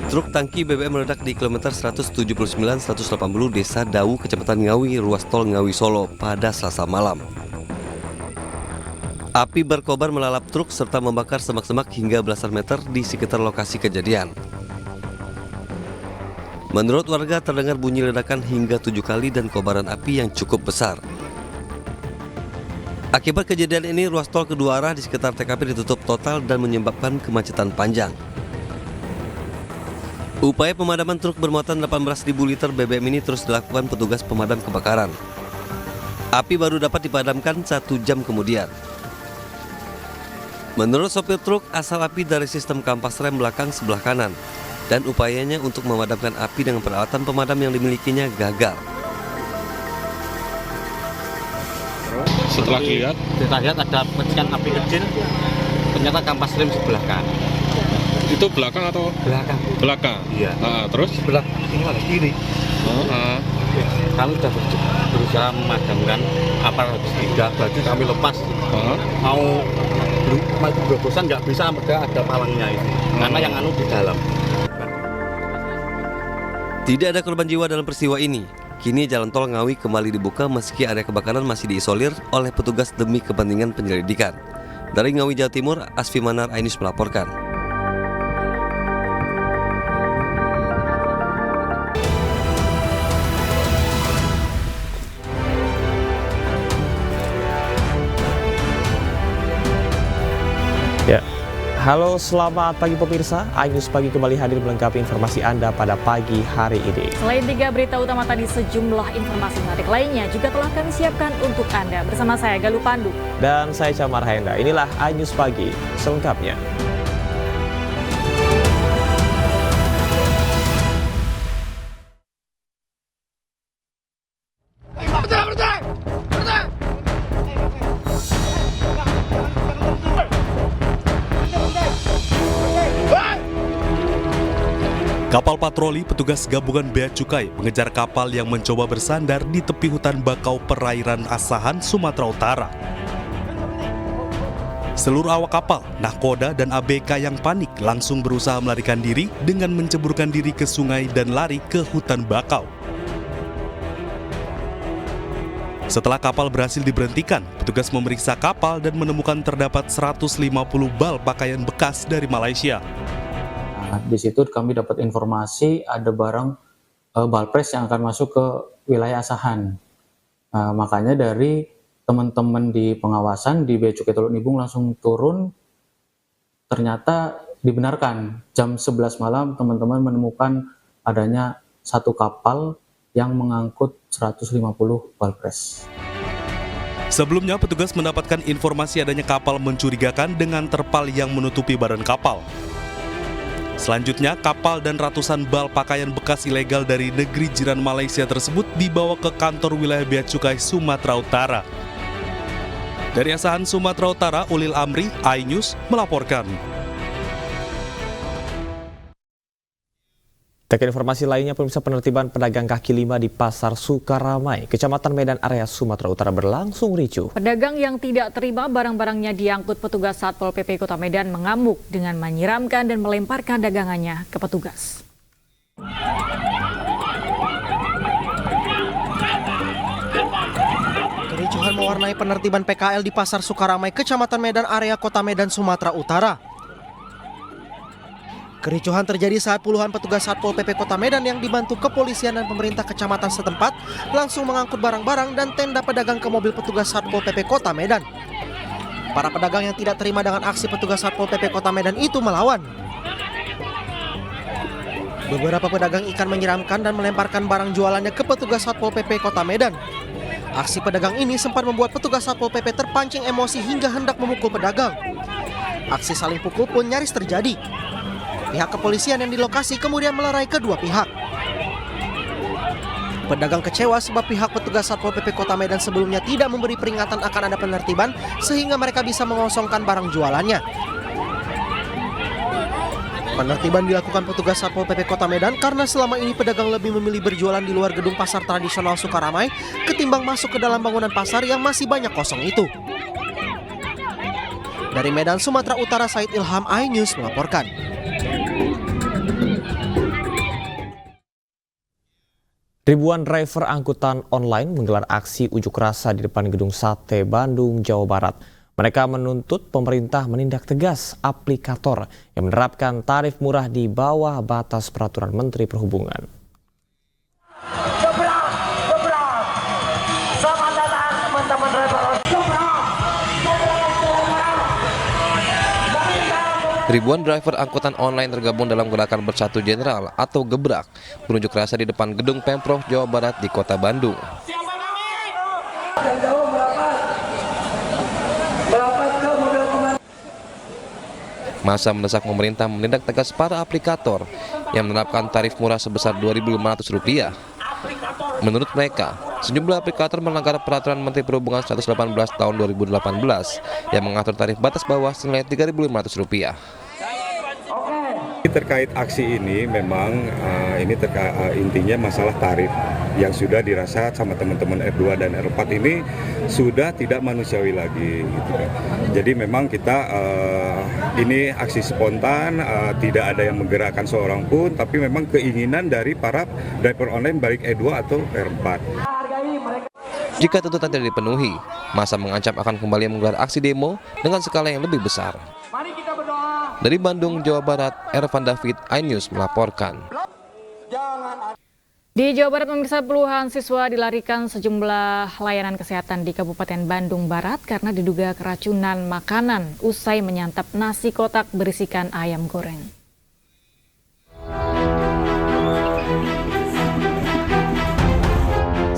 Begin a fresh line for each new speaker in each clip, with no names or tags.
Truk tangki BBM meledak di kilometer 179-180 Desa Dawu, Kecamatan Ngawi, ruas tol Ngawi Solo pada Selasa malam. Api berkobar melalap truk serta membakar semak-semak hingga belasan meter di sekitar lokasi kejadian. Menurut warga terdengar bunyi ledakan hingga 7 kali dan kobaran api yang cukup besar. Akibat kejadian ini, ruas tol kedua arah di sekitar TKP ditutup total dan menyebabkan kemacetan panjang. Upaya pemadaman truk bermuatan 18.000 liter BBM ini terus dilakukan petugas pemadam kebakaran. Api baru dapat dipadamkan 1 jam kemudian. Menurut sopir truk, asal api dari sistem kampas rem belakang sebelah kanan dan upayanya untuk memadamkan api dengan peralatan pemadam yang dimilikinya gagal.
Setelah dilihat ada percikan api kecil, ternyata kampas rem sebelah kanan.
Itu belakang atau? Belakang.
Iya.
Terus?
Sebelah ini malah kiri. Kami sudah berusaha memadamkan, apa habis 3 baju kami lepas. Mau berobosan nggak bisa, ada palangnya itu. Karena yang di dalam.
Tidak ada korban jiwa dalam peristiwa ini. Kini jalan tol Ngawi kembali dibuka meski area kebakaran masih diisolir oleh petugas demi kepentingan penyelidikan. Dari Ngawi, Jawa Timur, Asfi Manar, iNews melaporkan.
Ya, halo selamat pagi pemirsa, iNews Pagi kembali hadir melengkapi informasi Anda pada pagi hari ini.
Selain 3 berita utama tadi, sejumlah informasi menarik lainnya juga telah kami siapkan untuk Anda. Bersama saya Galuh Pandu.
Dan saya Camar Hendra, inilah iNews Pagi selengkapnya.
Kapal patroli petugas gabungan Bea Cukai mengejar kapal yang mencoba bersandar di tepi hutan bakau perairan Asahan, Sumatera Utara. Seluruh awak kapal, nahkoda dan ABK yang panik langsung berusaha melarikan diri dengan menceburkan diri ke sungai dan lari ke hutan bakau. Setelah kapal berhasil diberhentikan, petugas memeriksa kapal dan menemukan terdapat 150 bal pakaian bekas dari Malaysia.
Di situ kami dapat informasi ada barang balpres yang akan masuk ke wilayah Asahan. Makanya dari teman-teman di pengawasan di Bea Cukai Teluk Nibung langsung turun. Ternyata dibenarkan jam 11 malam teman-teman menemukan adanya satu kapal yang mengangkut 150 balpres.
Sebelumnya, petugas mendapatkan informasi adanya kapal mencurigakan dengan terpal yang menutupi badan kapal. Selanjutnya, kapal dan ratusan bal pakaian bekas ilegal dari negeri jiran Malaysia tersebut dibawa ke kantor wilayah Bea Cukai Sumatera Utara. Dari Asahan, Sumatera Utara, Ulil Amri, iNews melaporkan.
Ke informasi lainnya, pemirsa, penertiban pedagang kaki lima di Pasar Sukaramai, Kecamatan Medan Area Sumatera Utara berlangsung ricuh.
Pedagang yang tidak terima barang-barangnya diangkut petugas Satpol PP Kota Medan mengamuk dengan menyiramkan dan melemparkan dagangannya ke petugas.
Kericuhan mewarnai penertiban PKL di Pasar Sukaramai, Kecamatan Medan Area Kota Medan, Sumatera Utara. Kericuhan terjadi saat puluhan petugas Satpol PP Kota Medan yang dibantu kepolisian dan pemerintah kecamatan setempat langsung mengangkut barang-barang dan tenda pedagang ke mobil petugas Satpol PP Kota Medan. Para pedagang yang tidak terima dengan aksi petugas Satpol PP Kota Medan itu melawan. Beberapa pedagang ikan menyiramkan dan melemparkan barang jualannya ke petugas Satpol PP Kota Medan. Aksi pedagang ini sempat membuat petugas Satpol PP terpancing emosi hingga hendak memukul pedagang. Aksi saling pukul pun nyaris terjadi. Pihak kepolisian yang di lokasi kemudian melerai kedua pihak. Pedagang kecewa sebab pihak petugas Satpol PP Kota Medan sebelumnya tidak memberi peringatan akan ada penertiban sehingga mereka bisa mengosongkan barang jualannya. Penertiban dilakukan petugas Satpol PP Kota Medan karena selama ini pedagang lebih memilih berjualan di luar gedung pasar tradisional Sukaramai ketimbang masuk ke dalam bangunan pasar yang masih banyak kosong itu. Dari Medan, Sumatera Utara, Said Ilham, iNews melaporkan.
Ribuan driver angkutan online menggelar aksi unjuk rasa di depan Gedung Sate Bandung, Jawa Barat. Mereka menuntut pemerintah menindak tegas aplikator yang menerapkan tarif murah di bawah batas peraturan Menteri Perhubungan.
Ribuan driver angkutan online tergabung dalam gerakan Bersatu General atau Gebrak berunjuk rasa di depan gedung Pemprov Jawa Barat di Kota Bandung. Massa mendesak pemerintah menindak tegas para aplikator yang menerapkan tarif murah sebesar Rp2.500. Menurut mereka, sejumlah aplikator melanggar peraturan Menteri Perhubungan 118 tahun 2018 yang mengatur tarif batas bawah senilai Rp3.500.
Terkait aksi ini memang intinya masalah tarif yang sudah dirasa sama teman-teman R2 dan R4 ini sudah tidak manusiawi lagi. Gitu. Jadi memang kita ini aksi spontan, tidak ada yang menggerakkan seorang pun, tapi memang keinginan dari para driver online baik R2 atau R4.
Jika tuntutan tidak dipenuhi, massa mengancam akan kembali menggelar aksi demo dengan skala yang lebih besar. Dari Bandung, Jawa Barat, Ervan David, iNews melaporkan.
Di Jawa Barat, pemirsa, puluhan siswa dilarikan sejumlah layanan kesehatan di Kabupaten Bandung Barat karena diduga keracunan makanan usai menyantap nasi kotak berisikan ayam goreng.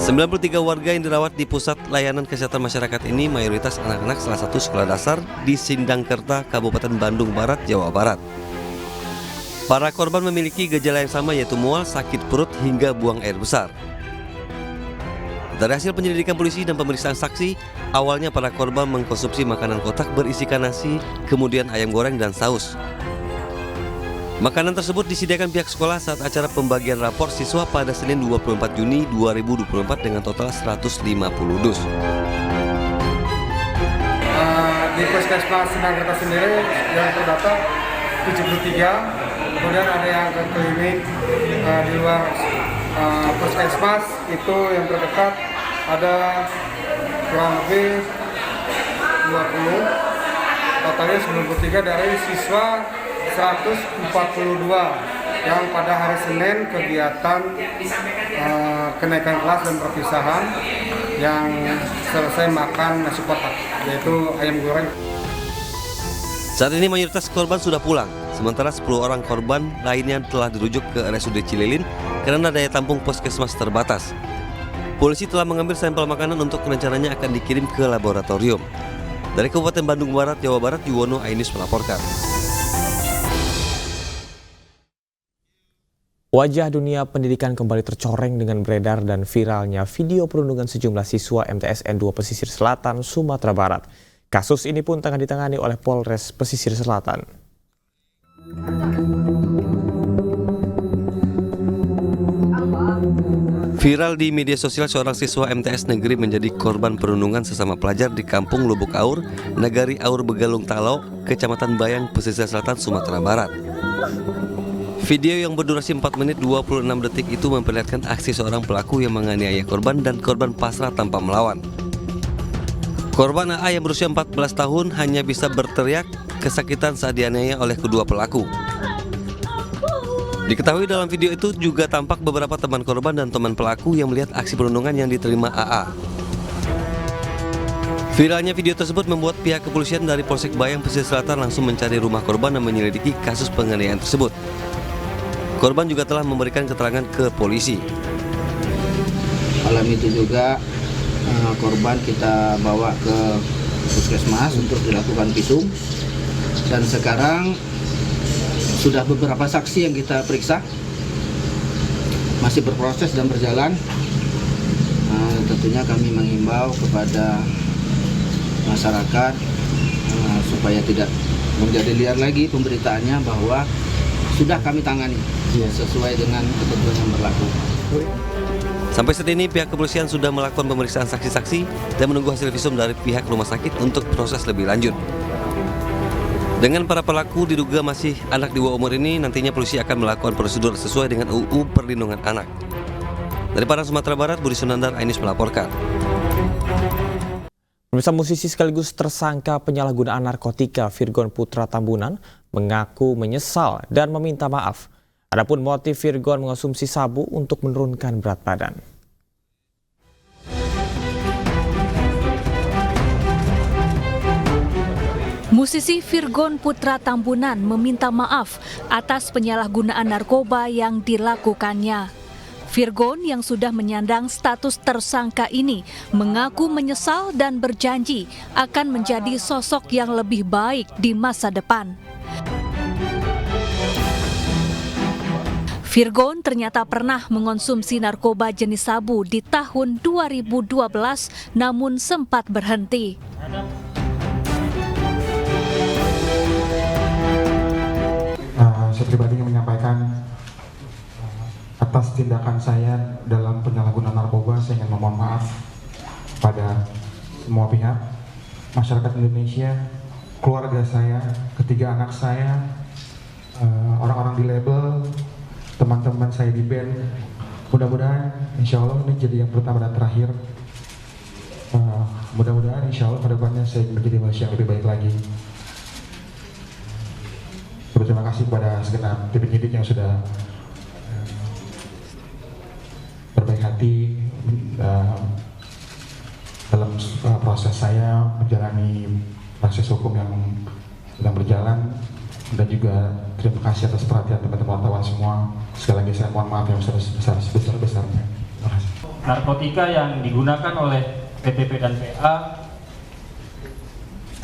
...93 warga yang dirawat di Pusat Layanan Kesehatan Masyarakat ini mayoritas anak-anak salah satu sekolah dasar di Sindangkerta, Kabupaten Bandung Barat, Jawa Barat. Para korban memiliki gejala yang sama, yaitu mual, sakit perut, hingga buang air besar. Dari hasil penyelidikan polisi dan pemeriksaan saksi, awalnya para korban mengkonsumsi makanan kotak berisikan nasi, kemudian ayam goreng dan saus. Makanan tersebut disediakan pihak sekolah saat acara pembagian rapor siswa pada Senin 24 Juni 2024 dengan total 150 dus.
Di Puskesmas Sindangkerta sendiri yang terdata 73, kemudian ada yang ke klinik di luar Puskesmas itu yang terdekat ada kurang lebih 20, totalnya 93 dari siswa 142 yang pada hari Senin kegiatan kenaikan kelas dan perpisahan yang selesai makan nasi kotak, yaitu ayam goreng.
Saat ini mayoritas korban sudah pulang, sementara 10 orang korban lainnya telah dirujuk ke RSUD Cililin karena daya tampung puskesmas terbatas. Polisi telah mengambil sampel makanan untuk rencananya akan dikirim ke laboratorium. Dari Kabupaten Bandung Barat, Jawa Barat, Yuwono, iNews melaporkan.
Wajah dunia pendidikan kembali tercoreng dengan beredar dan viralnya video perundungan sejumlah siswa MTSN 2 Pesisir Selatan, Sumatera Barat. Kasus ini pun tengah ditangani oleh Polres Pesisir Selatan.
Viral di media sosial, seorang siswa MTS Negeri menjadi korban perundungan sesama pelajar di Kampung Lubuk Aur, Nagari Aur Begalung Talau, Kecamatan Bayang, Pesisir Selatan, Sumatera Barat. Video yang berdurasi 4 menit 26 detik itu memperlihatkan aksi seorang pelaku yang menganiaya korban dan korban pasrah tanpa melawan. Korban AA yang berusia 14 tahun hanya bisa berteriak kesakitan saat dianiaya oleh kedua pelaku. Diketahui dalam video itu juga tampak beberapa teman korban dan teman pelaku yang melihat aksi perundungan yang diterima AA. Viralnya video tersebut membuat pihak kepolisian dari Polsek Bayang, Pesisir Selatan langsung mencari rumah korban dan menyelidiki kasus penganiayaan tersebut. Korban juga telah memberikan keterangan ke polisi.
Malam itu juga korban kita bawa ke puskesmas untuk dilakukan visum, dan sekarang sudah beberapa saksi yang kita periksa, masih berproses dan berjalan. Tentunya kami menghimbau kepada masyarakat supaya tidak menjadi liar lagi pemberitaannya, bahwa sudah kami tangani sesuai dengan ketentuan yang berlaku.
Sampai saat ini pihak kepolisian sudah melakukan pemeriksaan saksi-saksi dan menunggu hasil visum dari pihak rumah sakit untuk proses lebih lanjut. Dengan para pelaku diduga masih anak di bawah umur ini, nantinya polisi akan melakukan prosedur sesuai dengan UU Perlindungan Anak. Dari Padang, Sumatera Barat, Budi Sunandar, Ainus melaporkan.
Pemirsa, musisi sekaligus tersangka penyalahgunaan narkotika Virgon Putra Tambunan mengaku menyesal dan meminta maaf. Adapun motif Virgon mengonsumsi sabu untuk menurunkan berat badan.
Musisi Virgon Putra Tambunan meminta maaf atas penyalahgunaan narkoba yang dilakukannya. Virgon yang sudah menyandang status tersangka ini mengaku menyesal dan berjanji akan menjadi sosok yang lebih baik di masa depan. Virgon ternyata pernah mengonsumsi narkoba jenis sabu di tahun 2012 namun sempat berhenti.
Saya pribadi ingin menyampaikan atas tindakan saya dalam penyalahgunaan narkoba. Saya ingin memohon maaf pada semua pihak, masyarakat Indonesia, keluarga saya, ketiga anak saya, orang-orang di label, teman-teman saya di band. Mudah-mudahan insya Allah ini jadi yang pertama dan terakhir. Mudah-mudahan insya Allah kedepannya saya menjadi manusia yang lebih baik lagi. Terima kasih kepada segenap tim penyidik yang sudah berbaik hati dalam proses saya menjalani proses hukum yang sedang berjalan, dan juga terima kasih atas perhatian teman-teman wartawan semua. Sekali lagi saya mohon maaf yang sebesar-besarnya. Terima kasih.
Narkotika yang digunakan oleh PTP dan PA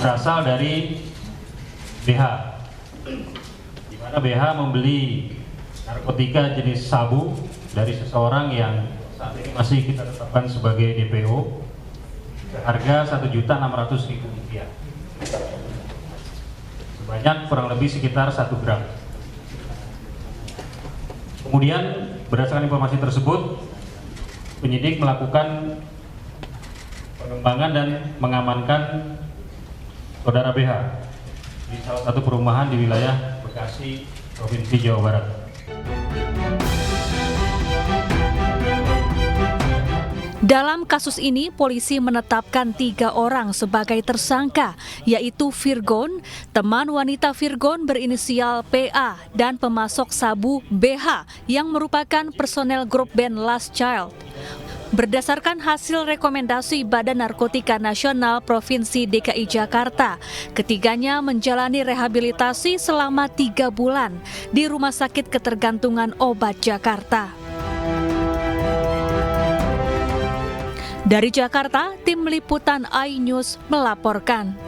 berasal dari BH. Karena BH membeli narkotika jenis sabu dari seseorang yang saat ini masih kita tetapkan sebagai DPO harga Rp1.600.000, sebanyak kurang lebih sekitar 1 gram. Kemudian berdasarkan informasi tersebut, penyidik melakukan pengembangan dan mengamankan saudara BH di salah satu perumahan di wilayah Bekasi, Provinsi Jawa Barat.
Dalam kasus ini, polisi menetapkan 3 orang sebagai tersangka, yaitu Virgon, teman wanita Virgon berinisial PA, dan pemasok sabu BH yang merupakan personel grup band Last Child. Berdasarkan hasil rekomendasi Badan Narkotika Nasional Provinsi DKI Jakarta, ketiganya menjalani rehabilitasi selama 3 bulan di Rumah Sakit Ketergantungan Obat Jakarta. Dari Jakarta, tim liputan iNews melaporkan.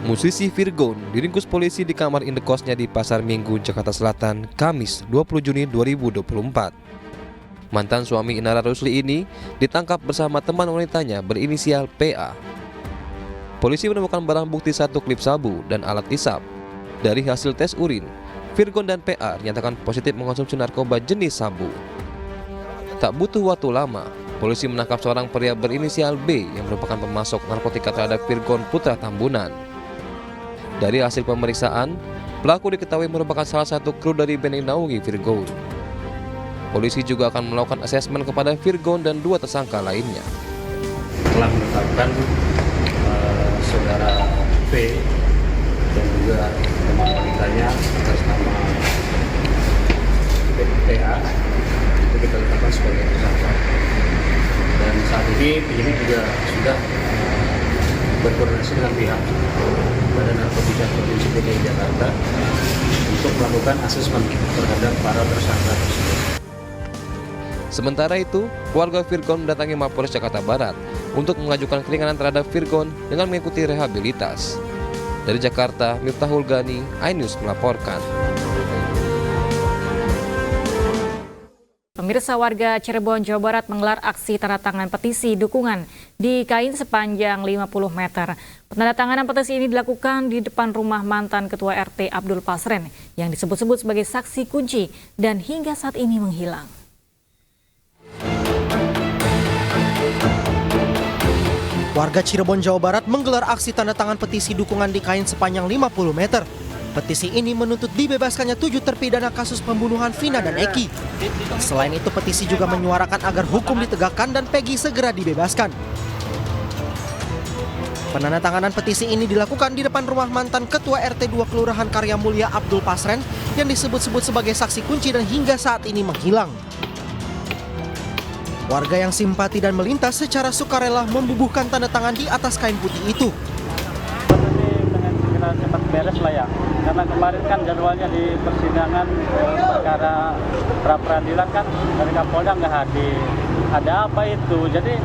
Musisi Virgon diringkus polisi di kamar indekosnya di Pasar Minggu, Jakarta Selatan, Kamis 20 Juni 2024. Mantan suami Inara Rusli ini ditangkap bersama teman wanitanya berinisial PA. Polisi menemukan barang bukti 1 klip sabu dan alat isap. Dari hasil tes urin, Virgon dan PA dinyatakan positif mengonsumsi narkoba jenis sabu. Tak butuh waktu lama, polisi menangkap seorang pria berinisial B yang merupakan pemasok narkotika terhadap Virgon Putra Tambunan. Dari hasil pemeriksaan, pelaku diketahui merupakan salah satu kru dari band yang dinaungi Virgon. Polisi juga akan melakukan asesmen kepada Virgon dan 2 tersangka lainnya.
Telah menetapkan saudara V dan juga teman wanitanya atas nama PA itu kita tetapkan sebagai tersangka. Dan saat ini penyidik juga sudah berkoordinasi dengan pihak Badan Narkotika Provinsi DKI Jakarta untuk melakukan asesmen terhadap para tersangka tersebut.
Sementara itu, keluarga Virgon mendatangi Mapolres Jakarta Barat untuk mengajukan keringanan terhadap Virgon dengan mengikuti rehabilitas. Dari Jakarta, Miftahul Gani, iNews melaporkan.
Pemirsa, warga Cirebon, Jawa Barat menggelar aksi tanda tangan petisi dukungan di kain sepanjang 50 meter. Penandatanganan petisi ini dilakukan di depan rumah mantan Ketua RT Abdul Pasren yang disebut-sebut sebagai saksi kunci dan hingga saat ini menghilang.
Warga Cirebon, Jawa Barat menggelar aksi tanda tangan petisi dukungan di kain sepanjang 50 meter. Petisi ini menuntut dibebaskannya 7 terpidana kasus pembunuhan Vina dan Eki. Selain itu, petisi juga menyuarakan agar hukum ditegakkan dan Peggy segera dibebaskan. Penandatanganan petisi ini dilakukan di depan rumah mantan Ketua RT 2 Kelurahan Karya Mulia Abdul Pasren yang disebut-sebut sebagai saksi kunci dan hingga saat ini menghilang. Warga yang simpati dan melintas secara sukarela membubuhkan tanda tangan di atas kain putih itu.
Dengan segera cepat beres lah ya, karena kemarin kan jadwalnya di persidangan perkara pra-peradilan kan dari Kapolda nggak hadir. Ada apa itu? Jadi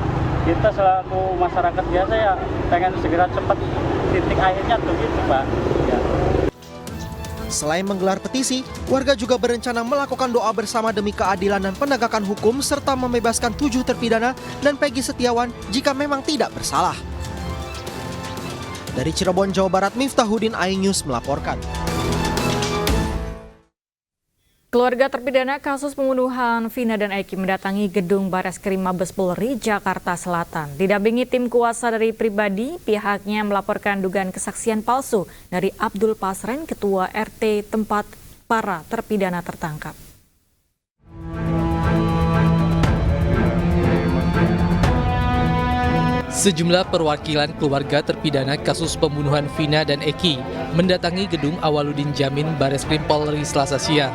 kita selaku masyarakat biasa ya pengen segera cepat titik akhirnya tuh gitu Pak. Ya.
Selain menggelar petisi, warga juga berencana melakukan doa bersama demi keadilan dan penegakan hukum serta membebaskan 7 terpidana dan Peggy Setiawan jika memang tidak bersalah. Dari Cirebon, Jawa Barat, Miftahuddin, iNews melaporkan.
Keluarga terpidana kasus pembunuhan Vina dan Eki mendatangi gedung Bareskrim Mabes Polri, Jakarta Selatan. Didampingi tim kuasa dari pribadi, pihaknya melaporkan dugaan kesaksian palsu dari Abdul Pasren, Ketua RT tempat para terpidana tertangkap.
Sejumlah perwakilan keluarga terpidana kasus pembunuhan Vina dan Eki mendatangi gedung Awaludin Jamin Bareskrim Polri Selasa siang.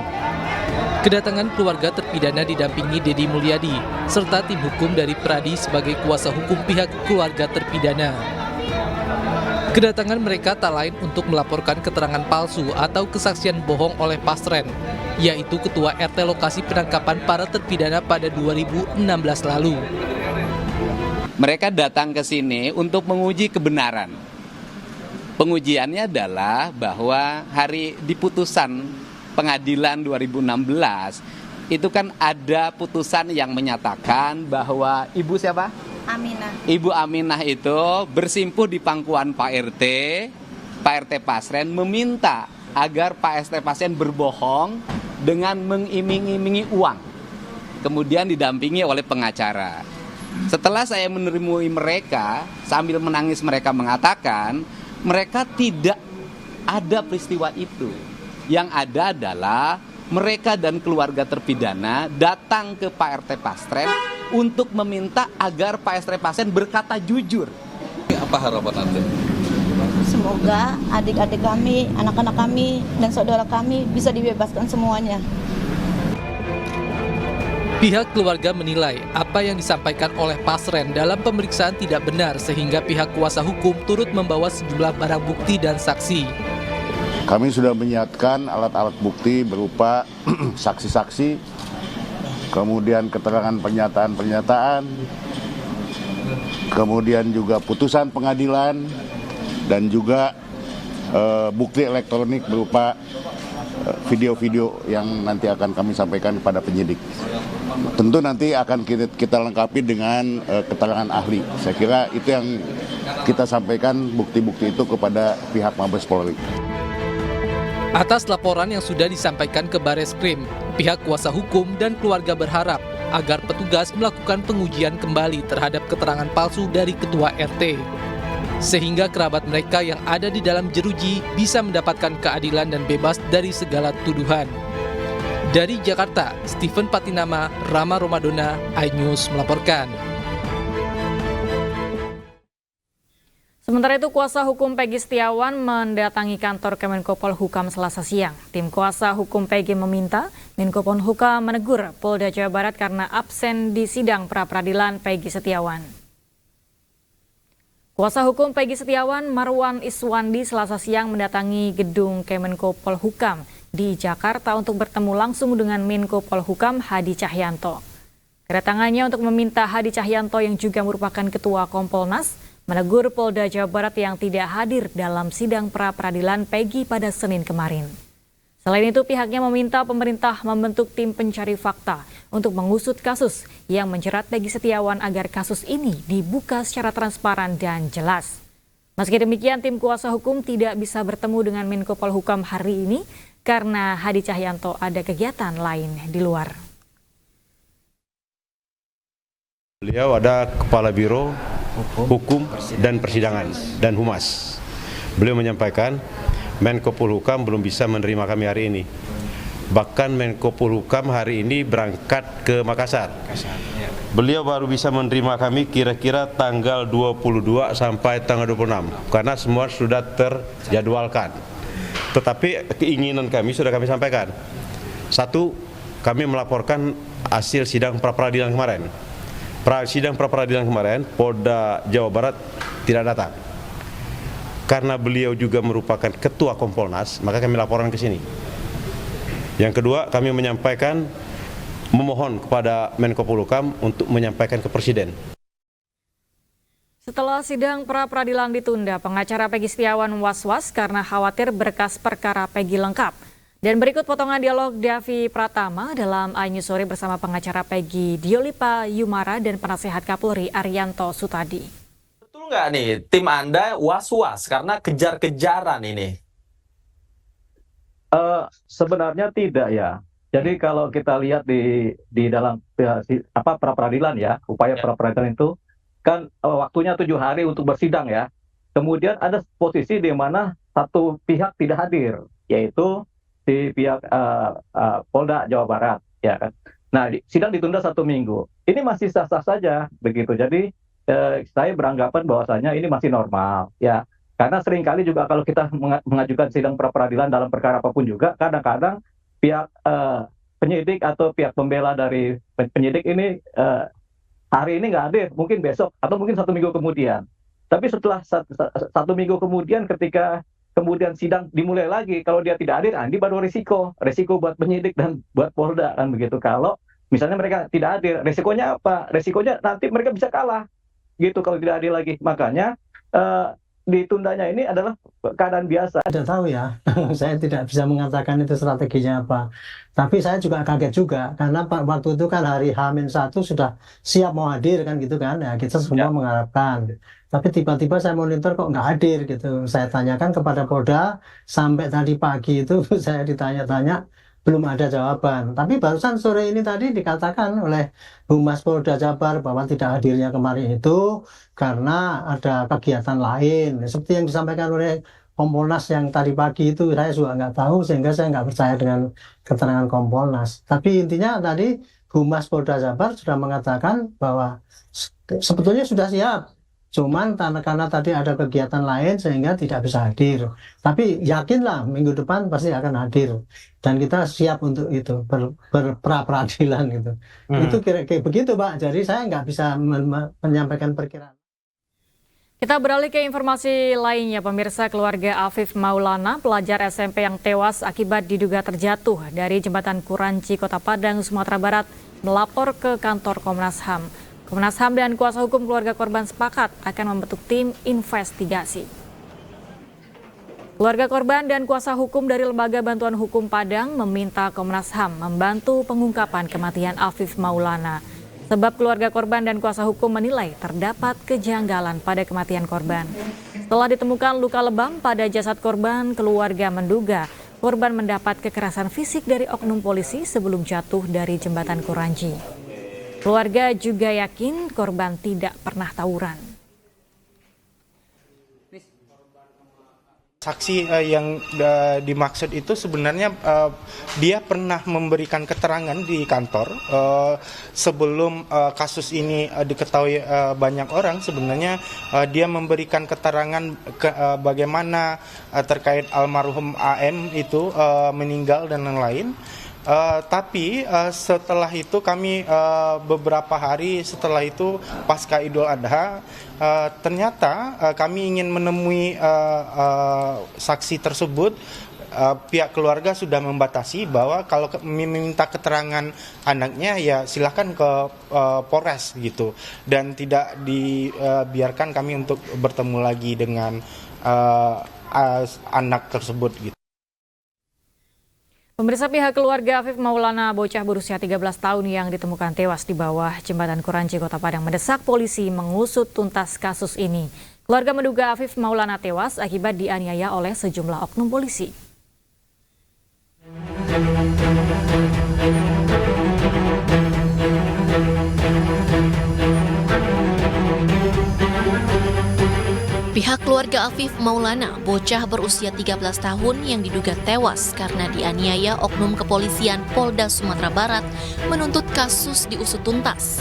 Kedatangan keluarga terpidana didampingi Dedi Mulyadi serta tim hukum dari Pradi sebagai kuasa hukum pihak keluarga terpidana. Kedatangan mereka tak lain untuk melaporkan keterangan palsu atau kesaksian bohong oleh Pasren, yaitu Ketua RT lokasi penangkapan para terpidana pada 2016 lalu.
Mereka datang ke sini untuk menguji kebenaran. Pengujiannya adalah bahwa hari di putusan pengadilan 2016 itu kan ada putusan yang menyatakan bahwa Ibu siapa?
Aminah.
Ibu Aminah itu bersimpuh di pangkuan Pak RT Pasren meminta agar Pak RT Pasren berbohong dengan mengiming-imingi uang. Kemudian didampingi oleh pengacara. Setelah saya menemui mereka, sambil menangis mereka mengatakan, mereka tidak ada peristiwa itu. Yang ada adalah mereka dan keluarga terpidana datang ke Pak RT Pasren untuk meminta agar Pak RT Pasren berkata jujur.
Apa harapan Anda?
Semoga adik-adik kami, anak-anak kami, dan saudara kami bisa dibebaskan semuanya.
Pihak keluarga menilai apa yang disampaikan oleh Pasren dalam pemeriksaan tidak benar sehingga pihak kuasa hukum turut membawa sejumlah barang bukti dan saksi.
Kami sudah menyiapkan alat-alat bukti berupa saksi-saksi, kemudian keterangan pernyataan-pernyataan, kemudian juga putusan pengadilan, dan juga bukti elektronik berupa video-video yang nanti akan kami sampaikan kepada penyidik. Tentu nanti akan kita lengkapi dengan keterangan ahli. Saya kira itu yang kita sampaikan bukti-bukti itu kepada pihak Mabes Polri.
Atas laporan yang sudah disampaikan ke Bareskrim, pihak kuasa hukum dan keluarga berharap agar petugas melakukan pengujian kembali terhadap keterangan palsu dari Ketua RT. Sehingga kerabat mereka yang ada di dalam jeruji bisa mendapatkan keadilan dan bebas dari segala tuduhan. Dari Jakarta, Stephen Patinama, Rama Romadona, iNews melaporkan.
Sementara itu, kuasa hukum Peggy Setiawan mendatangi kantor Kemenko Polhukam Selasa siang. Tim kuasa hukum Peggy meminta Menko Polhukam menegur Polda Jawa Barat karena absen di sidang pra-peradilan Peggy Setiawan. Kuasa hukum Peggy Setiawan, Marwan Iswandi, Selasa siang mendatangi gedung Kemenko Polhukam di Jakarta untuk bertemu langsung dengan Menko Polhukam Hadi Cahyanto. Kedatangannya untuk meminta Hadi Cahyanto yang juga merupakan Ketua Kompolnas menegur Polda Jawa Barat yang tidak hadir dalam sidang pra-peradilan Peggy pada Senin kemarin. Selain itu, pihaknya meminta pemerintah membentuk tim pencari fakta untuk mengusut kasus yang menjerat Peggy Setiawan agar kasus ini dibuka secara transparan dan jelas. Meski demikian, tim kuasa hukum tidak bisa bertemu dengan Menko Polhukam hari ini karena Hadi Cahyanto ada kegiatan lain di luar.
Beliau ada Kepala Biro Hukum dan Persidangan dan Humas. Beliau menyampaikan Menko Polhukam belum bisa menerima kami hari ini. Bahkan Menko Polhukam hari ini berangkat ke Makassar. Beliau baru bisa menerima kami kira-kira tanggal 22 sampai tanggal 26 karena semua sudah terjadwalkan. Tetapi keinginan kami sudah kami sampaikan. Satu, kami melaporkan hasil sidang pra-peradilan kemarin. Sidang pra-peradilan kemarin, Polda Jawa Barat tidak datang. Karena beliau juga merupakan ketua Kompolnas, maka kami laporan ke sini. Yang kedua, kami menyampaikan memohon kepada Menko Polhukam untuk menyampaikan ke Presiden.
Setelah sidang pra-peradilan ditunda, pengacara Peggy Setiawan was-was karena khawatir berkas perkara Peggy lengkap. Dan berikut potongan dialog Davi Pratama dalam iNews Sore bersama pengacara Peggy Diolipa Yumara dan penasehat Kapolri Arianto Sutadi.
Betul nggak nih, tim Anda was-was karena kejar-kejaran ini?
Sebenarnya tidak ya. Jadi kalau kita lihat di dalam pra-peradilan ya, upaya pra-peradilan itu kan waktunya 7 hari untuk bersidang ya. Kemudian ada posisi di mana satu pihak tidak hadir, yaitu di pihak Polda Jawa Barat ya kan. Nah, sidang ditunda 1 minggu. Ini masih sah-sah saja begitu. Jadi saya beranggapan bahwasanya ini masih normal ya. Karena seringkali juga kalau kita mengajukan sidang pra-peradilan dalam perkara apapun juga, kadang-kadang pihak penyidik atau pihak pembela dari penyidik ini hari ini nggak hadir, mungkin besok atau mungkin 1 minggu kemudian. Tapi setelah 1 minggu kemudian, ketika kemudian sidang dimulai lagi, kalau dia tidak hadir, ini baru risiko buat penyidik dan buat Polda kan begitu. Kalau misalnya mereka tidak hadir, risikonya apa? Risikonya nanti mereka bisa kalah gitu kalau tidak hadir lagi. Makanya ditundanya ini adalah keadaan biasa.
Tidak tahu ya, saya tidak bisa mengatakan itu strateginya apa. Tapi saya juga kaget juga, karena waktu itu kan hari H-1 sudah siap mau hadir kan gitu kan, ya kita semua mengharapkan. Tapi tiba-tiba saya monitor kok nggak hadir gitu. Saya tanyakan kepada Polda, sampai tadi pagi itu saya ditanya-tanya, belum ada jawaban. Tapi barusan sore ini tadi dikatakan oleh Humas Polda Jabar bahwa tidak hadirnya kemarin itu karena ada kegiatan lain. Seperti yang disampaikan oleh Kompolnas yang tadi pagi itu saya juga nggak tahu, sehingga saya nggak percaya dengan keterangan Kompolnas. Tapi intinya tadi Humas Polda Jabar sudah mengatakan bahwa sebetulnya sudah siap. Cuman karena tadi ada kegiatan lain sehingga tidak bisa hadir. Tapi yakinlah minggu depan pasti akan hadir. Dan kita siap untuk itu, pra-peradilan gitu. Itu kira-kira begitu Pak. Jadi saya nggak bisa menyampaikan perkiraan.
Kita beralih ke informasi lainnya, pemirsa. Keluarga Afif Maulana, pelajar SMP yang tewas akibat diduga terjatuh dari jembatan Kuranci, Kota Padang, Sumatera Barat, melapor ke kantor Komnas HAM. Komnas HAM dan kuasa hukum keluarga korban sepakat akan membentuk tim investigasi. Keluarga korban dan kuasa hukum dari Lembaga Bantuan Hukum Padang meminta Komnas HAM membantu pengungkapan kematian Afif Maulana. Sebab keluarga korban dan kuasa hukum menilai terdapat kejanggalan pada kematian korban. Setelah ditemukan luka lebam pada jasad korban, keluarga menduga korban mendapat kekerasan fisik dari oknum polisi sebelum jatuh dari jembatan Kuranci. Keluarga juga yakin korban tidak pernah tawuran.
Saksi yang dimaksud itu sebenarnya dia pernah memberikan keterangan di kantor sebelum kasus ini diketahui banyak orang. Sebenarnya dia memberikan keterangan bagaimana terkait almarhum AM itu meninggal dan lain-lain. Tapi setelah itu kami beberapa hari setelah itu pasca Idul Adha ternyata kami ingin menemui saksi tersebut. Pihak keluarga sudah membatasi bahwa kalau meminta keterangan anaknya ya silahkan ke Polres gitu, dan tidak dibiarkan kami untuk bertemu lagi dengan anak tersebut gitu.
Pemirsa, pihak keluarga Afif Maulana, bocah berusia 13 tahun yang ditemukan tewas di bawah jembatan Kuranci, Kota Padang, mendesak polisi mengusut tuntas kasus ini. Keluarga menduga Afif Maulana tewas akibat dianiaya oleh sejumlah oknum polisi.
Pihak keluarga Afif Maulana, bocah berusia 13 tahun yang diduga tewas karena dianiaya oknum kepolisian Polda Sumatera Barat, menuntut kasus diusut tuntas.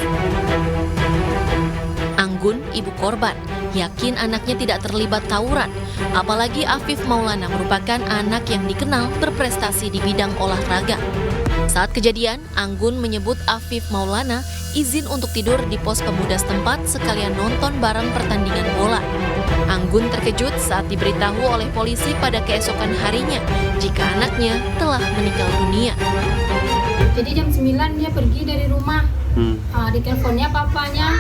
Anggun, ibu korban, yakin anaknya tidak terlibat tawuran, apalagi Afif Maulana merupakan anak yang dikenal berprestasi di bidang olahraga. Saat kejadian, Anggun menyebut Afif Maulana izin untuk tidur di pos pemuda setempat sekalian nonton bareng pertandingan bola. Anggun terkejut saat diberitahu oleh polisi pada keesokan harinya jika anaknya telah meninggal dunia.
Jadi jam 9 dia pergi dari rumah, di teleponnya papanya,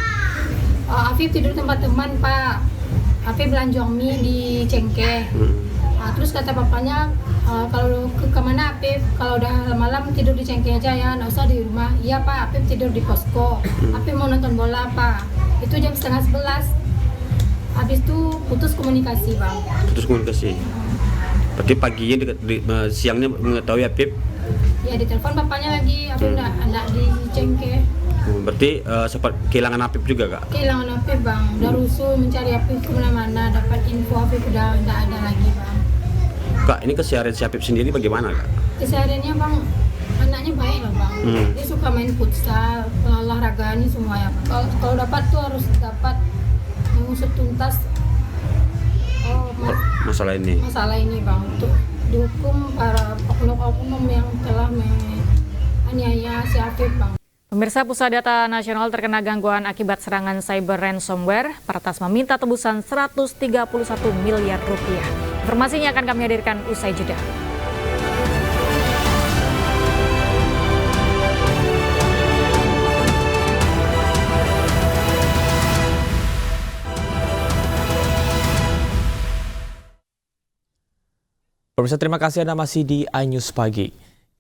Afif tidur tempat teman Pak, Afif belanja mie di Cengkeh. Terus kata papanya, kalau kemana Afif, kalau udah malam tidur di Cengkeh aja ya, nggak usah di rumah. Iya Pak, Afif tidur di posko, Afif mau nonton bola Pak. Itu jam 10:30. Habis itu putus komunikasi Bang.
Putus komunikasi. Berarti paginya siangnya mengetahui Afif?
Ya di telepon papanya lagi, Afif enggak di Cengkeh.
Berarti sempat kehilangan Afif juga Kak?
Kehilangan Afif Bang, udah rusuh mencari Afif kemana-mana, dapat info Afif udah enggak ada lagi Bang.
Kak, ini keseharian si Afif sendiri bagaimana Kak?
Kesehariannya Bang, anaknya baik loh Bang. Dia suka main futsal, olahraga ini semua ya Bang. Kalau dapat tuh harus dapat mengusut tuntas
masalah ini
Bang, untuk dihukum para oknum-oknum yang telah menganiaya si Afif Bang.
Pemirsa, Pusat Data Nasional terkena gangguan akibat serangan cyber ransomware. Pertas meminta tebusan 131 miliar rupiah. Informasinya akan kami hadirkan usai jeda.
Pemirsa, terima kasih Anda masih di iNews Pagi.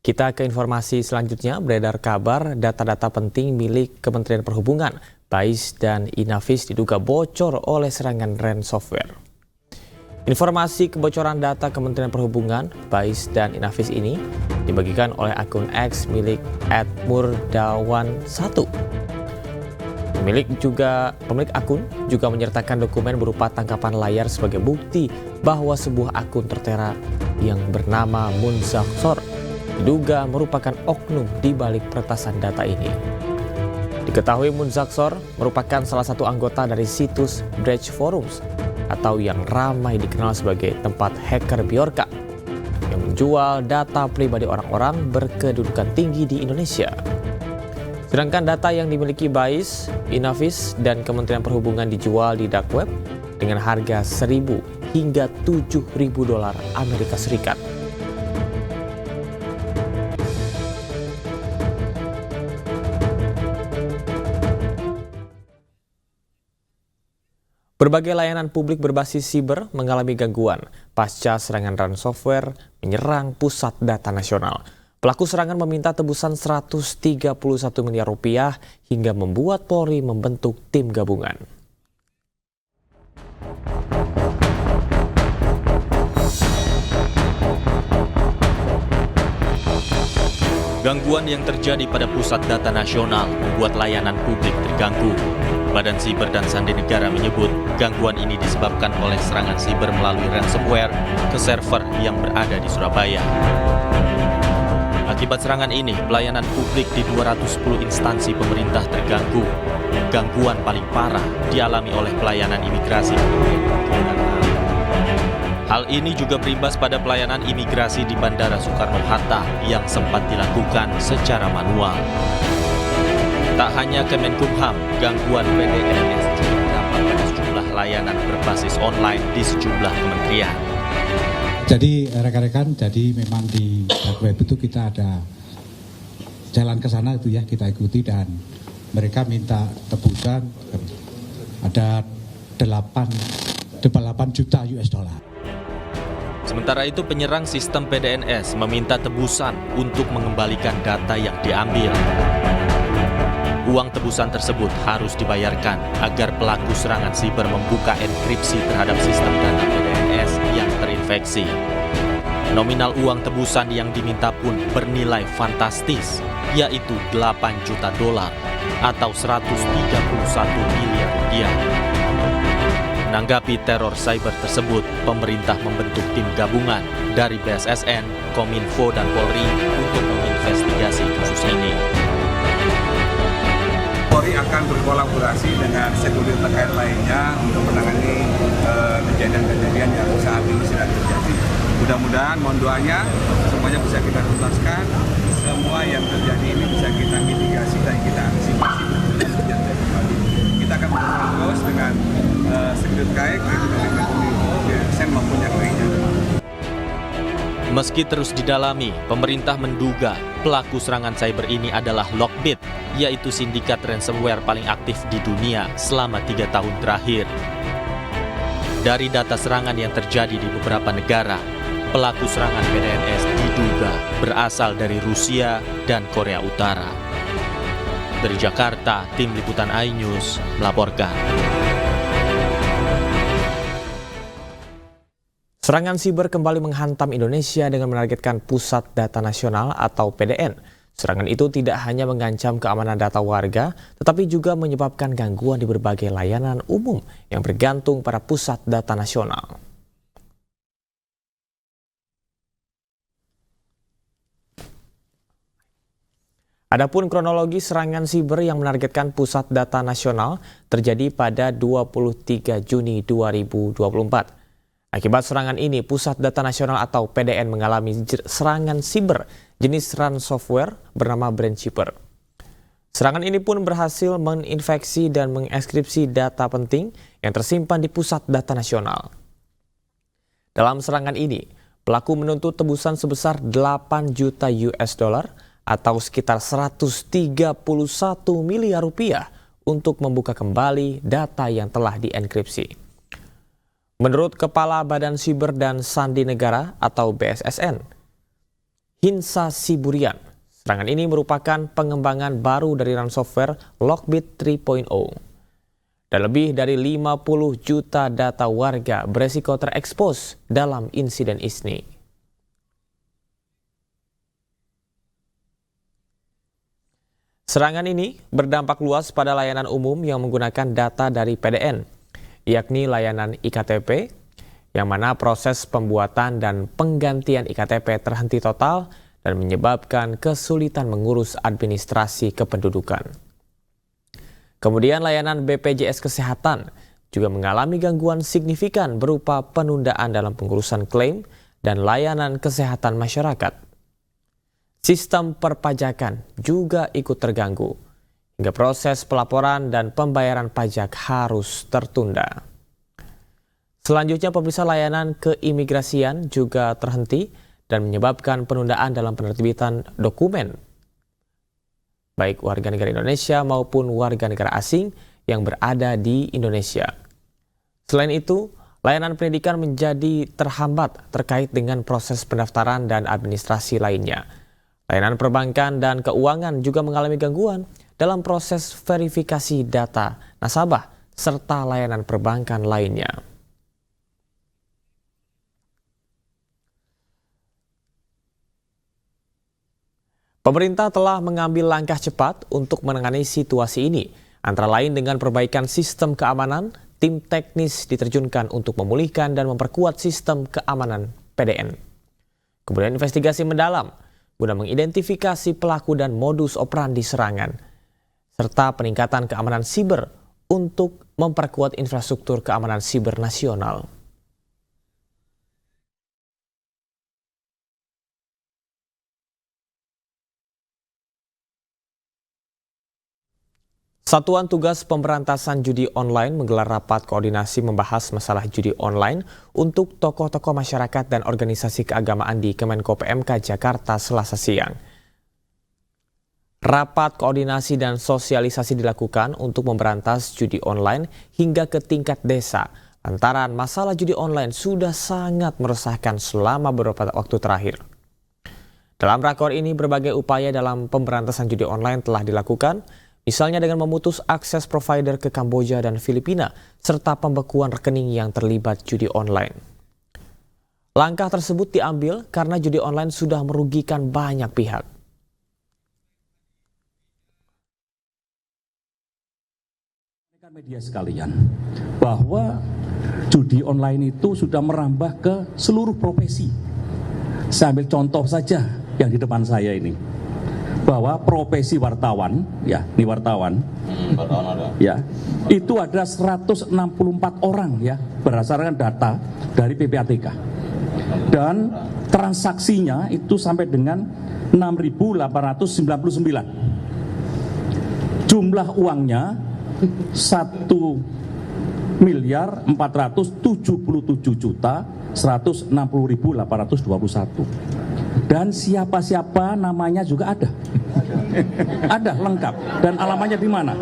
Kita ke informasi selanjutnya. Beredar kabar data-data penting milik Kementerian Perhubungan, BAIS dan Inavis diduga bocor oleh serangan ransomware. Informasi kebocoran data Kementerian Perhubungan, BAIS dan Inavis ini dibagikan oleh akun X milik @murdawan1. Pemilik akun juga menyertakan dokumen berupa tangkapan layar sebagai bukti bahwa sebuah akun tertera yang bernama Munzaksor diduga merupakan oknum di balik peretasan data ini. Diketahui Munzaksor merupakan salah satu anggota dari situs Breach Forums atau yang ramai dikenal sebagai tempat hacker Bjorka yang menjual data pribadi orang-orang berkedudukan tinggi di Indonesia. Sedangkan data yang dimiliki BAIS, Inavis, dan Kementerian Perhubungan dijual di dark web dengan harga $1.000 hingga $7.000 Amerika Serikat. Berbagai layanan publik berbasis siber mengalami gangguan pasca serangan ransomware menyerang Pusat Data Nasional. Pelaku serangan meminta tebusan 131 miliar rupiah hingga membuat Polri membentuk tim gabungan.
Gangguan yang terjadi pada Pusat Data Nasional membuat layanan publik terganggu. Badan Siber dan Sandi Negara menyebut gangguan ini disebabkan oleh serangan siber melalui ransomware ke server yang berada di Surabaya. Akibat serangan ini, pelayanan publik di 210 instansi pemerintah terganggu. Gangguan paling parah dialami oleh pelayanan imigrasi. Hal ini juga berimbas pada pelayanan imigrasi di Bandara Soekarno-Hatta yang sempat dilakukan secara manual. Tak hanya Kemenkumham, gangguan PDNS juga terdapat pada sejumlah layanan berbasis online di sejumlah kementerian.
Jadi rekan-rekan, jadi memang di dark web itu kita ada jalan ke sana itu ya, kita ikuti dan mereka minta tebusan ada 8 juta US dollar.
Sementara itu penyerang sistem PDNS meminta tebusan untuk mengembalikan data yang diambil. Uang tebusan tersebut harus dibayarkan agar pelaku serangan siber membuka enkripsi terhadap sistem data PDNS yang terinfeksi. Nominal uang tebusan yang diminta pun bernilai fantastis, yaitu 8 juta dolar atau 131 miliar rupiah. Menanggapi teror cyber tersebut, pemerintah membentuk tim gabungan dari BSSN, Kominfo, dan Polri untuk menginvestigasi kasus ini.
Polri akan berkolaborasi dengan stakeholder terkait lainnya untuk menangani kejadian-kejadian yang saat ini sedang terjadi. Mudah-mudahan, mohon doanya, semuanya bisa kita tuntaskan, semua yang terjadi ini bisa kita mitigasi dan kita antisipasi dan terjadi kembali. Kita akan bekerja terus dengan stakeholder terkait, yaitu dari Kominfo, BSSN maupun yang lainnya.
Meski terus didalami, pemerintah menduga pelaku serangan cyber ini adalah Lockbit, yaitu sindikat ransomware paling aktif di dunia selama 3 tahun terakhir. Dari data serangan yang terjadi di beberapa negara, pelaku serangan PDNS diduga berasal dari Rusia dan Korea Utara. Dari Jakarta, tim liputan iNews melaporkan.
Serangan siber kembali menghantam Indonesia dengan menargetkan Pusat Data Nasional atau PDN. Serangan itu tidak hanya mengancam keamanan data warga, tetapi juga menyebabkan gangguan di berbagai layanan umum yang bergantung pada Pusat Data Nasional. Adapun kronologi serangan siber yang menargetkan Pusat Data Nasional terjadi pada 23 Juni 2024. Akibat serangan ini, Pusat Data Nasional atau PDN mengalami serangan siber jenis ransomware bernama Brainkeeper. Serangan ini pun berhasil menginfeksi dan mengekskripsi data penting yang tersimpan di Pusat Data Nasional. Dalam serangan ini, pelaku menuntut tebusan sebesar 8 juta US dollar atau sekitar 131 miliar rupiah untuk membuka kembali data yang telah dienkripsi. Menurut Kepala Badan Siber dan Sandi Negara atau BSSN, Hinsa Siburian, serangan ini merupakan pengembangan baru dari ransomware Lockbit 3.0. Dan lebih dari 50 juta data warga beresiko terekspos dalam insiden ini. Serangan ini berdampak luas pada layanan umum yang menggunakan data dari PDN, yakni layanan IKTP, yang mana proses pembuatan dan penggantian IKTP terhenti total dan menyebabkan kesulitan mengurus administrasi kependudukan. Kemudian layanan BPJS Kesehatan juga mengalami gangguan signifikan berupa penundaan dalam pengurusan klaim dan layanan kesehatan masyarakat. Sistem perpajakan juga ikut terganggu, hingga proses pelaporan dan pembayaran pajak harus tertunda. Selanjutnya, pemirsa, layanan keimigrasian juga terhenti dan menyebabkan penundaan dalam penerbitan dokumen, baik warga negara Indonesia maupun warga negara asing yang berada di Indonesia. Selain itu, layanan pendidikan menjadi terhambat terkait dengan proses pendaftaran dan administrasi lainnya. Layanan perbankan dan keuangan juga mengalami gangguan dalam proses verifikasi data nasabah serta layanan perbankan lainnya. Pemerintah telah mengambil langkah cepat untuk menangani situasi ini, antara lain dengan perbaikan sistem keamanan. Tim teknis diterjunkan untuk memulihkan dan memperkuat sistem keamanan PDN. Kemudian investigasi mendalam guna mengidentifikasi pelaku dan modus operandi serangan, serta peningkatan keamanan siber untuk memperkuat infrastruktur keamanan siber nasional. Satuan Tugas Pemberantasan Judi Online menggelar rapat koordinasi membahas masalah judi online untuk tokoh-tokoh masyarakat dan organisasi keagamaan di Kemenko PMK Jakarta Selasa siang. Rapat koordinasi dan sosialisasi dilakukan untuk memberantas judi online hingga ke tingkat desa, lantaran masalah judi online sudah sangat meresahkan selama beberapa waktu terakhir. Dalam rakor ini, berbagai upaya dalam pemberantasan judi online telah dilakukan, misalnya dengan memutus akses provider ke Kamboja dan Filipina, serta pembekuan rekening yang terlibat judi online. Langkah tersebut diambil karena judi online sudah merugikan banyak pihak.
Media sekalian, bahwa
judi online itu sudah merambah ke seluruh profesi. Saya ambil contoh saja yang di depan saya ini, bahwa profesi wartawan, ya, ini wartawan, ya, itu ada 164 orang, ya, berdasarkan data dari PPATK, dan transaksinya itu sampai dengan 6.899. Jumlah uangnya 1.477.160.821. Dan siapa-siapa namanya juga ada. Ada lengkap, dan alamatnya di mana?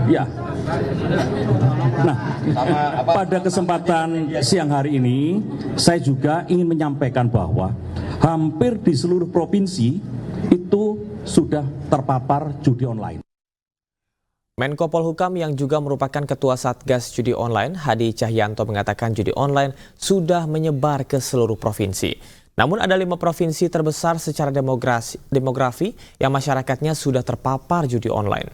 Ya. Nah, pada kesempatan siang hari ini saya juga ingin menyampaikan bahwa hampir di seluruh provinsi itu sudah terpapar judi online.
Menko Polhukam yang juga merupakan Ketua Satgas Judi Online, Hadi Cahyanto, mengatakan judi online sudah menyebar ke seluruh provinsi. Namun ada 5 provinsi terbesar secara demografi yang masyarakatnya sudah terpapar judi online.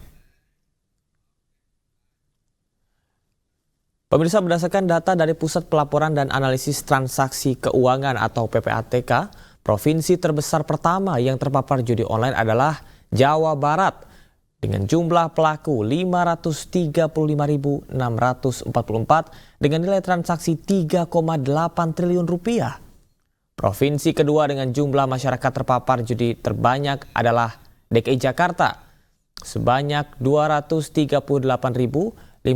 Pemirsa, berdasarkan data dari Pusat Pelaporan dan Analisis Transaksi Keuangan atau PPATK, provinsi terbesar pertama yang terpapar judi online adalah Jawa Barat dengan jumlah pelaku 535.644 dengan nilai transaksi 3,8 triliun rupiah. Provinsi kedua dengan jumlah masyarakat terpapar judi terbanyak adalah DKI Jakarta sebanyak 238.568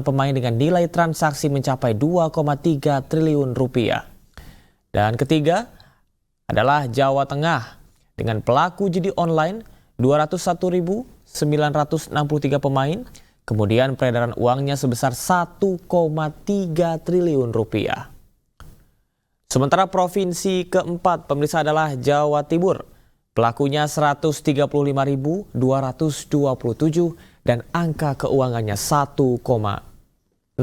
pemain dengan nilai transaksi mencapai 2,3 triliun rupiah. Dan ketiga adalah Jawa Tengah dengan pelaku judi online 201.963 pemain, kemudian peredaran uangnya sebesar 1,3 triliun rupiah. Sementara provinsi keempat pemirsa adalah Jawa Timur, pelakunya 135.227 dan angka keuangannya 1,015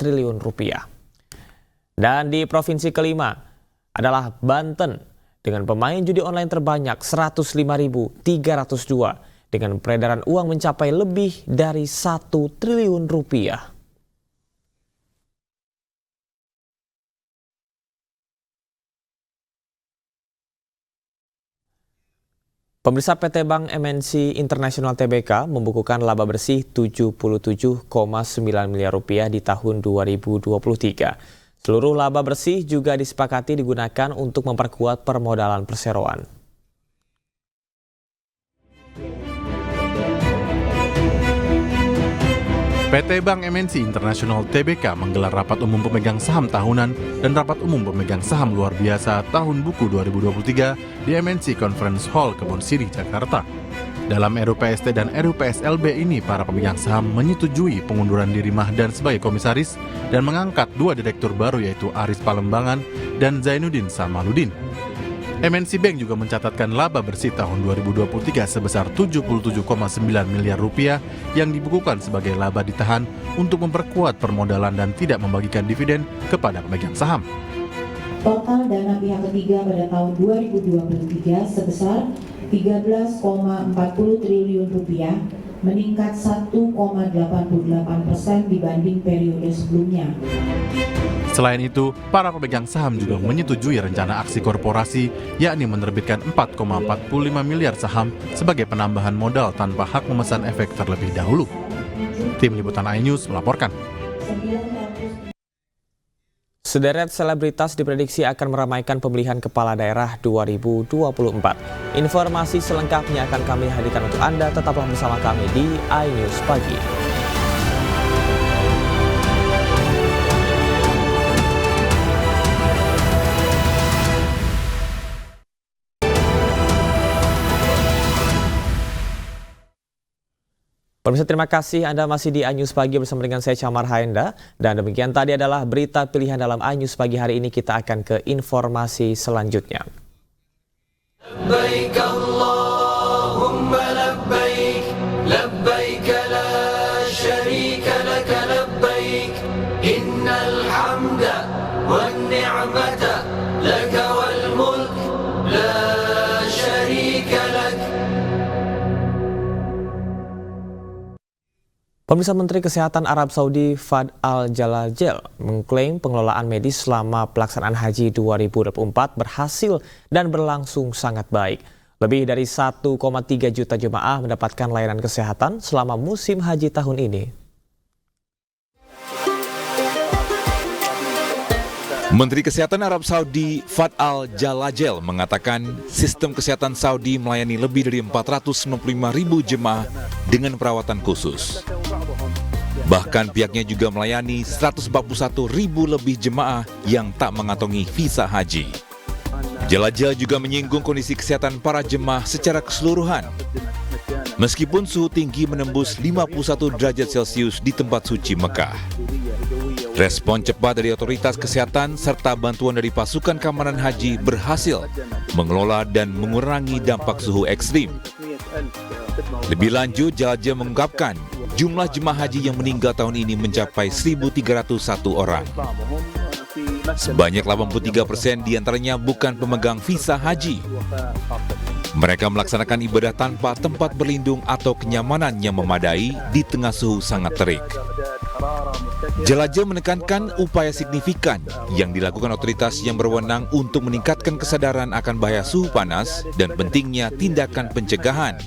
triliun rupiah. Dan di provinsi kelima adalah Banten dengan pemain judi online terbanyak 105.302 dengan peredaran uang mencapai lebih dari 1 triliun rupiah. Pemirsa, PT Bank MNC International Tbk membukukan laba bersih 77,9 miliar rupiah di tahun 2023. Seluruh laba bersih juga disepakati digunakan untuk memperkuat permodalan perseroan.
PT Bank MNC International Tbk menggelar rapat umum pemegang saham tahunan dan rapat umum pemegang saham luar biasa tahun buku 2023 di MNC Conference Hall Kebon Sirih, Jakarta. Dalam RUPST dan RUPSLB ini, para pemegang saham menyetujui pengunduran diri Mahdan sebagai komisaris dan mengangkat 2 direktur baru yaitu Aris Palembangan dan Zainuddin Samaludin. MNC Bank juga mencatatkan laba bersih tahun 2023 sebesar 77,9 miliar rupiah yang dibukukan sebagai laba ditahan untuk memperkuat permodalan dan tidak membagikan dividen kepada pemegang saham.
Total dana pihak ketiga pada tahun 2023 sebesar 13,40 triliun rupiah, meningkat 1,88% dibanding periode sebelumnya.
Selain itu, para pemegang saham juga menyetujui rencana aksi korporasi, yakni menerbitkan 4,45 miliar saham sebagai penambahan modal tanpa hak memesan efek terlebih dahulu. Tim Liputan iNews melaporkan.
Sederet selebritas diprediksi akan meramaikan pemilihan kepala daerah 2024. Informasi selengkapnya akan kami hadirkan untuk Anda. Tetaplah bersama kami di iNews Pagi. Pemirsa, terima kasih Anda masih di iNews Pagi bersama dengan saya Camar Haenda. Dan demikian tadi adalah berita pilihan dalam iNews Pagi hari ini. Kita akan ke informasi selanjutnya. Labbaik Allahumma labbaik, labbaik la syarika laka labbaik, innal hamda wan ni'mata laka wal mulk la syarika lak. Pemirsa, Menteri Kesehatan Arab Saudi Fad Al-Jalajel mengklaim pengelolaan medis selama pelaksanaan haji 2024 berhasil dan berlangsung sangat baik. Lebih dari 1,3 juta jemaah mendapatkan layanan kesehatan selama musim haji tahun ini.
Menteri Kesehatan Arab Saudi Fad Al-Jalajel mengatakan sistem kesehatan Saudi melayani lebih dari 495.000 jemaah dengan perawatan khusus. Bahkan pihaknya juga melayani 141.000 lebih jemaah yang tak mengantongi visa haji. Jalajel juga menyinggung kondisi kesehatan para jemaah secara keseluruhan. Meskipun suhu tinggi menembus 51 derajat Celcius di tempat suci Mekah. Respon cepat dari otoritas kesehatan serta bantuan dari pasukan keamanan haji berhasil mengelola dan mengurangi dampak suhu ekstrim. Lebih lanjut, Jalajel mengungkapkan jumlah jemaah haji yang meninggal tahun ini mencapai 1.301 orang. Sebanyak 83% diantaranya bukan pemegang visa haji. Mereka melaksanakan ibadah tanpa tempat berlindung atau kenyamanan yang memadai di tengah suhu sangat terik. Jalajel menekankan upaya signifikan yang dilakukan otoritas yang berwenang untuk meningkatkan kesadaran akan bahaya suhu panas dan pentingnya tindakan pencegahan.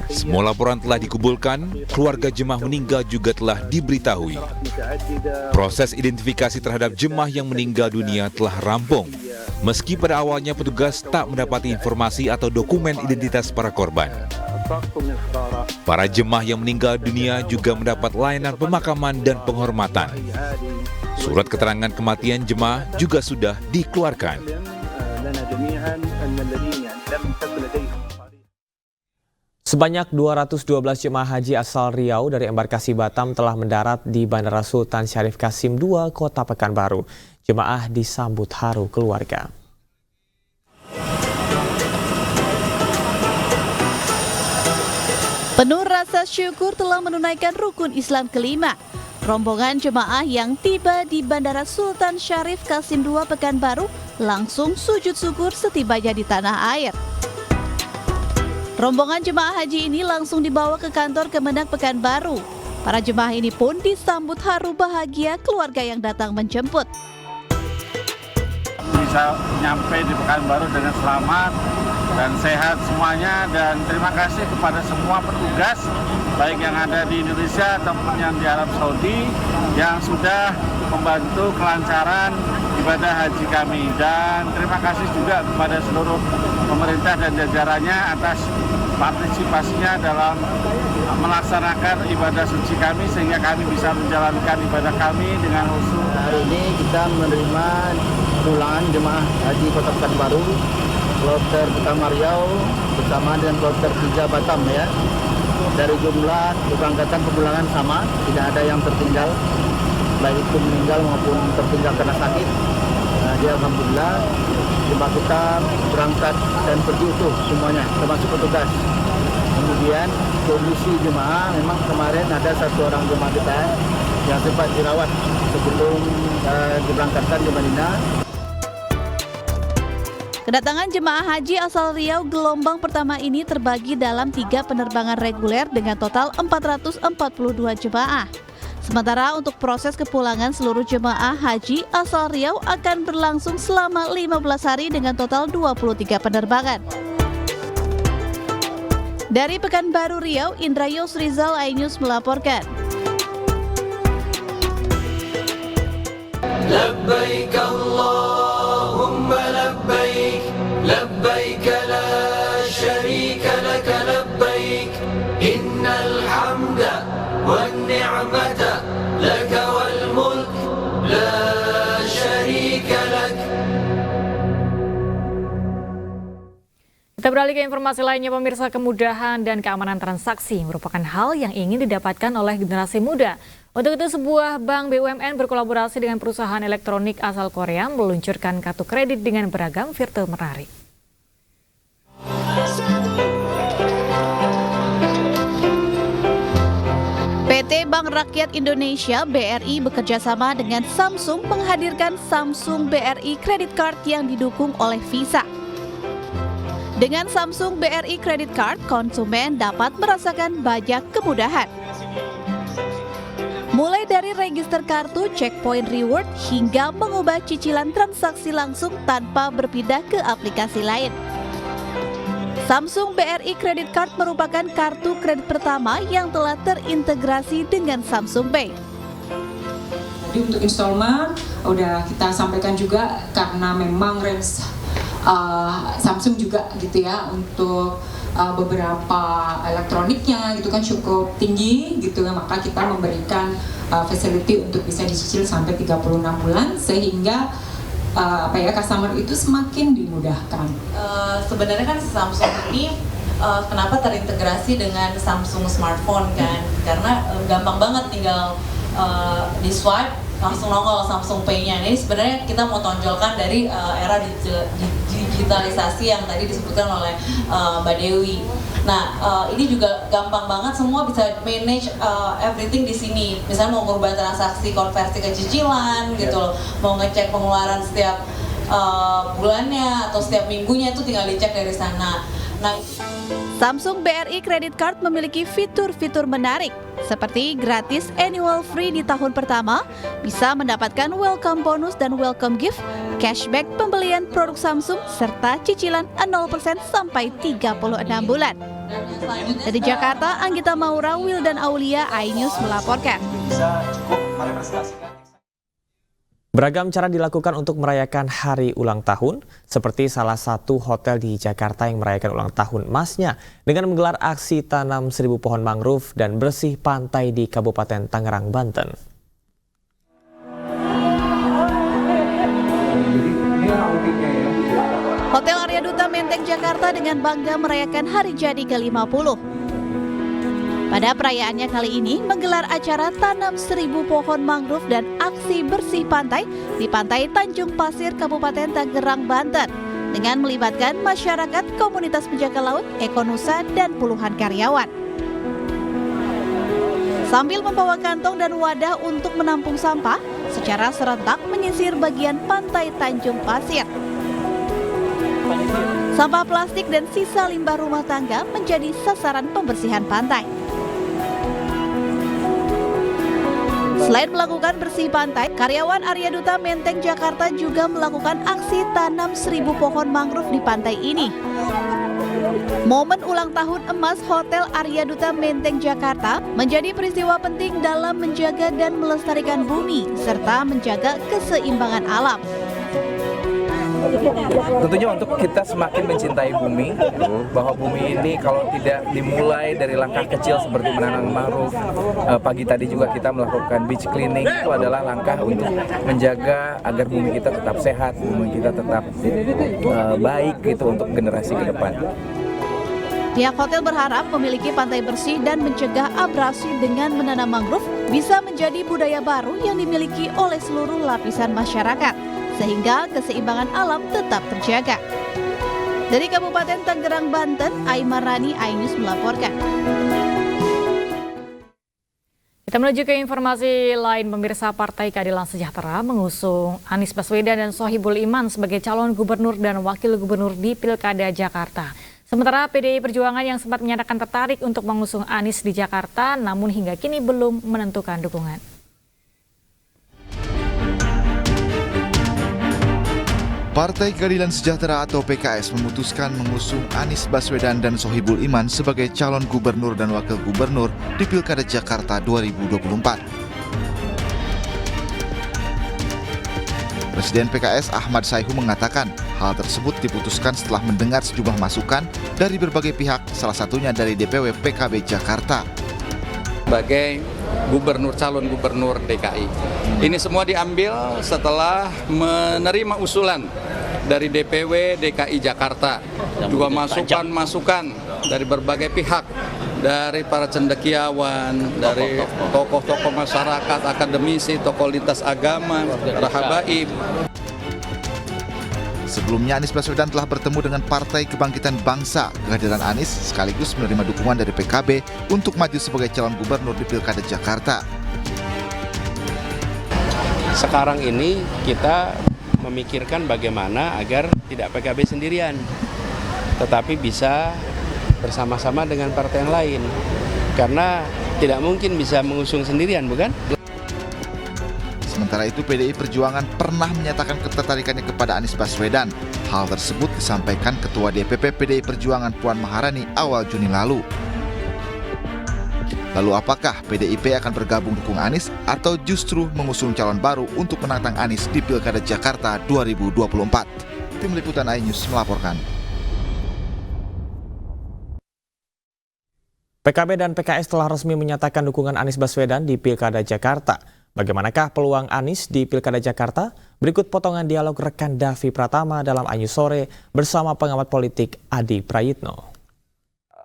Semua laporan telah dikumpulkan, keluarga jemaah meninggal juga telah diberitahui. Proses identifikasi terhadap jemaah yang meninggal dunia telah rampung, meski pada awalnya petugas tak mendapati informasi atau dokumen identitas para korban. Para jemaah yang meninggal dunia juga mendapat layanan pemakaman dan penghormatan. Surat keterangan kematian jemaah juga sudah dikeluarkan.
Sebanyak 212 jemaah haji asal Riau dari embarkasi Batam telah mendarat di Bandara Sultan Syarif Kasim II, Kota Pekanbaru. Jemaah disambut haru keluarga.
Penuh rasa syukur telah menunaikan rukun Islam kelima. Rombongan jemaah yang tiba di Bandara Sultan Syarif Kasim II Pekanbaru langsung sujud syukur setibanya di tanah air. Rombongan jemaah haji ini langsung dibawa ke kantor Kemenak Pekanbaru. Para jemaah ini pun disambut haru bahagia keluarga yang datang menjemput.
Bisa nyampe di Pekanbaru dengan selamat dan sehat semuanya, dan terima kasih kepada semua petugas baik yang ada di Indonesia ataupun yang di Arab Saudi yang sudah membantu kelancaran ibadah haji kami, dan terima kasih juga kepada seluruh pemerintah dan jajarannya atas partisipasinya dalam melaksanakan ibadah suci kami sehingga kami bisa menjalankan ibadah kami dengan khusyuk.
Hari ini kita menerima pulangan jemaah haji Kota Pekanbaru, kloter pertama Riau bersama dengan kloter 3 Batam ya. Dari jumlah keberangkatan pemulangan sama, tidak ada yang tertinggal, baik itu meninggal maupun tertinggal karena sakit. Jadi alhamdulillah jemaah kita berangkat dan pergi utuh semuanya, termasuk petugas. Kemudian kondisi jemaah, memang kemarin ada satu orang jemaah kita yang sempat dirawat sebelum diberangkatkan ke Madinah.
Kedatangan jemaah haji asal Riau gelombang pertama ini terbagi dalam 3 penerbangan reguler dengan total 442 jemaah. Sementara untuk proses kepulangan seluruh jemaah haji asal Riau akan berlangsung selama 15 hari dengan total 23 penerbangan. Dari Pekanbaru Riau, Indrayus Rizal, iNews melaporkan.
Labbaik Allahumma labbaik, labbaik la syarika laka labbaik, innal hamda wan ni'mata laka wal mulk la syarika lak.
Kita beralih ke informasi lainnya, pemirsa. Kemudahan dan keamanan transaksi merupakan hal yang ingin didapatkan oleh generasi muda. Untuk itu, sebuah bank BUMN berkolaborasi dengan perusahaan elektronik asal Korea meluncurkan kartu kredit dengan beragam fitur menarik.
PT Bank Rakyat Indonesia (BRI) bekerjasama dengan Samsung menghadirkan Samsung BRI Credit Card yang didukung oleh Visa. Dengan Samsung BRI Credit Card, konsumen dapat merasakan banyak kemudahan. Mulai dari register kartu, checkpoint reward, hingga mengubah cicilan transaksi langsung tanpa berpindah ke aplikasi lain. Samsung BRI Credit Card merupakan kartu kredit pertama yang telah terintegrasi dengan Samsung Pay.
Jadi untuk installment udah kita sampaikan juga karena memang range Samsung juga gitu ya untuk beberapa elektroniknya gitu kan cukup tinggi gitu ya, maka kita memberikan facility untuk bisa dicicil sampai 36 bulan sehingga customer itu semakin dimudahkan.
Sebenarnya kan Samsung ini kenapa terintegrasi dengan Samsung smartphone kan? Karena gampang banget tinggal di swipe langsung nongol Samsung Pay-nya. Ini sebenarnya kita mau tonjolkan dari era digitalisasi yang tadi disebutkan oleh Mbak Dewi. Nah, ini juga gampang banget, semua bisa manage everything di sini. Misalnya mau merubah transaksi konversi ke cicilan gitu loh, mau ngecek pengeluaran setiap bulannya atau setiap minggunya itu tinggal dicek dari sana. Nah,
Samsung BRI Credit Card memiliki fitur-fitur menarik seperti gratis annual free di tahun pertama, bisa mendapatkan welcome bonus dan welcome gift, cashback pembelian produk Samsung, serta cicilan 0% sampai 36 bulan. Dari Jakarta, Anggita Maura, Wildan Aulia, iNews melaporkan.
Beragam cara dilakukan untuk merayakan hari ulang tahun, seperti salah satu hotel di Jakarta yang merayakan ulang tahun emasnya dengan menggelar aksi tanam 1000 pohon mangrove dan bersih pantai di Kabupaten Tangerang, Banten.
Hotel Arya Duta Menteng Jakarta dengan bangga merayakan hari jadi ke-50. Pada perayaannya kali ini menggelar acara tanam 1000 pohon mangrove dan aksi bersih pantai di Pantai Tanjung Pasir, Kabupaten Tangerang, Banten, dengan melibatkan masyarakat, komunitas penjaga laut, Ekonusa, dan puluhan karyawan. Sambil membawa kantong dan wadah untuk menampung sampah, secara serentak menyisir bagian Pantai Tanjung Pasir. Sampah plastik dan sisa limbah rumah tangga menjadi sasaran pembersihan pantai. Selain melakukan bersih pantai, karyawan Arya Duta Menteng Jakarta juga melakukan aksi tanam 1000 pohon mangrove di pantai ini. Momen ulang tahun emas Hotel Arya Duta Menteng Jakarta menjadi peristiwa penting dalam menjaga dan melestarikan bumi serta menjaga keseimbangan alam.
Tentunya untuk kita semakin mencintai bumi, bahwa bumi ini kalau tidak dimulai dari langkah kecil seperti menanam mangrove, pagi tadi juga kita melakukan beach cleaning, itu adalah langkah untuk menjaga agar bumi kita tetap sehat, bumi kita tetap baik gitu untuk generasi ke depan.
Pihak hotel berharap memiliki pantai bersih dan mencegah abrasi dengan menanam mangrove bisa menjadi budaya baru yang dimiliki oleh seluruh lapisan masyarakat, sehingga keseimbangan alam tetap terjaga. Dari Kabupaten Tangerang, Banten, Aimar Rani, iNews melaporkan.
Kita menuju ke informasi lain. Pemirsa, Partai Keadilan Sejahtera mengusung Anies Baswedan dan Sohibul Iman sebagai calon gubernur dan wakil gubernur di Pilkada Jakarta. Sementara PDI Perjuangan yang sempat menyatakan tertarik untuk mengusung Anies di Jakarta, namun hingga kini belum menentukan dukungan.
Partai Keadilan Sejahtera atau PKS memutuskan mengusung Anies Baswedan dan Sohibul Iman sebagai calon gubernur dan wakil gubernur di Pilkada Jakarta 2024. Presiden PKS Ahmad Sayhu mengatakan hal tersebut diputuskan setelah mendengar sejumlah masukan dari berbagai pihak, salah satunya dari DPW PKB Jakarta.
Sebagai calon gubernur DKI. Ini semua diambil setelah menerima usulan dari DPW DKI Jakarta, juga masukan-masukan dari berbagai pihak, dari para cendekiawan, dari tokoh-tokoh masyarakat, akademisi, tokoh lintas agama, para habaib.
Sebelumnya Anies Baswedan telah bertemu dengan Partai Kebangkitan Bangsa. Kehadiran Anies sekaligus menerima dukungan dari PKB untuk maju sebagai calon gubernur di Pilkada Jakarta.
Sekarang ini kita memikirkan bagaimana agar tidak PKB sendirian, tetapi bisa bersama-sama dengan partai yang lain. Karena tidak mungkin bisa mengusung sendirian, bukan?
Sementara itu PDI Perjuangan pernah menyatakan ketertarikannya kepada Anies Baswedan. Hal tersebut disampaikan Ketua DPP PDI Perjuangan Puan Maharani awal Juni lalu. Lalu apakah PDIP akan bergabung dukung Anies atau justru mengusung calon baru untuk menantang Anies di Pilkada Jakarta 2024? Tim Liputan iNews melaporkan.
PKB dan PKS telah resmi menyatakan dukungan Anies Baswedan di Pilkada Jakarta. Bagaimanakah peluang Anies di Pilkada Jakarta? Berikut potongan dialog rekan Davi Pratama dalam iNews Sore bersama pengamat politik Adi Prayitno.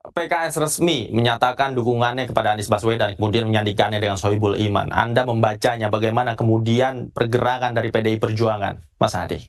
PKS resmi menyatakan dukungannya kepada Anies Baswedan, kemudian menyandingkannya dengan Sohibul Iman. Anda membacanya bagaimana kemudian pergerakan dari PDI Perjuangan, Mas Adi?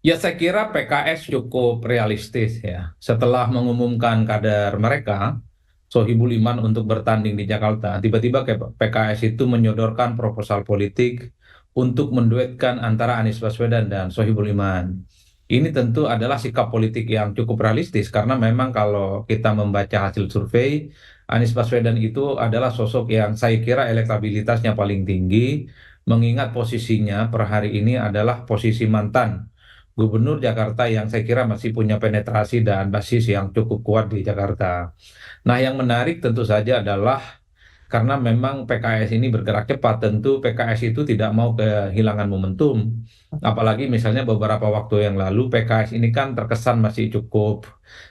Ya, saya kira PKS cukup realistis ya. Setelah mengumumkan kader mereka, Sohibul Iman untuk bertanding di Jakarta, tiba-tiba PKS itu menyodorkan proposal politik untuk menduetkan antara Anies Baswedan dan Sohibul Iman. Ini tentu adalah sikap politik yang cukup realistis karena memang kalau kita membaca hasil survei, Anies Baswedan itu adalah sosok yang saya kira elektabilitasnya paling tinggi, mengingat posisinya per hari ini adalah posisi mantan Gubernur Jakarta yang saya kira masih punya penetrasi dan basis yang cukup kuat di Jakarta. Nah, yang menarik tentu saja adalah karena memang PKS ini bergerak cepat, tentu PKS itu tidak mau kehilangan momentum. Apalagi misalnya beberapa waktu yang lalu PKS ini kan terkesan masih cukup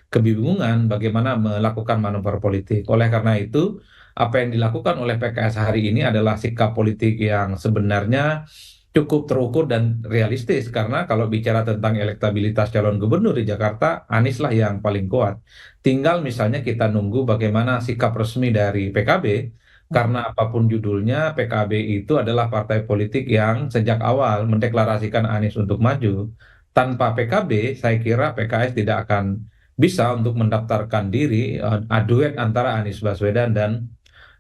kebingungan bagaimana melakukan manuver politik. Oleh karena itu, apa yang dilakukan oleh PKS hari ini adalah sikap politik yang sebenarnya cukup terukur dan realistis, karena kalau bicara tentang elektabilitas calon gubernur di Jakarta, Anies lah yang paling kuat. Tinggal misalnya kita nunggu bagaimana sikap resmi dari PKB, karena apapun judulnya, PKB itu adalah partai politik yang sejak awal mendeklarasikan Anies untuk maju. Tanpa PKB, saya kira PKS tidak akan bisa untuk mendaftarkan diri duet antara Anies Baswedan dan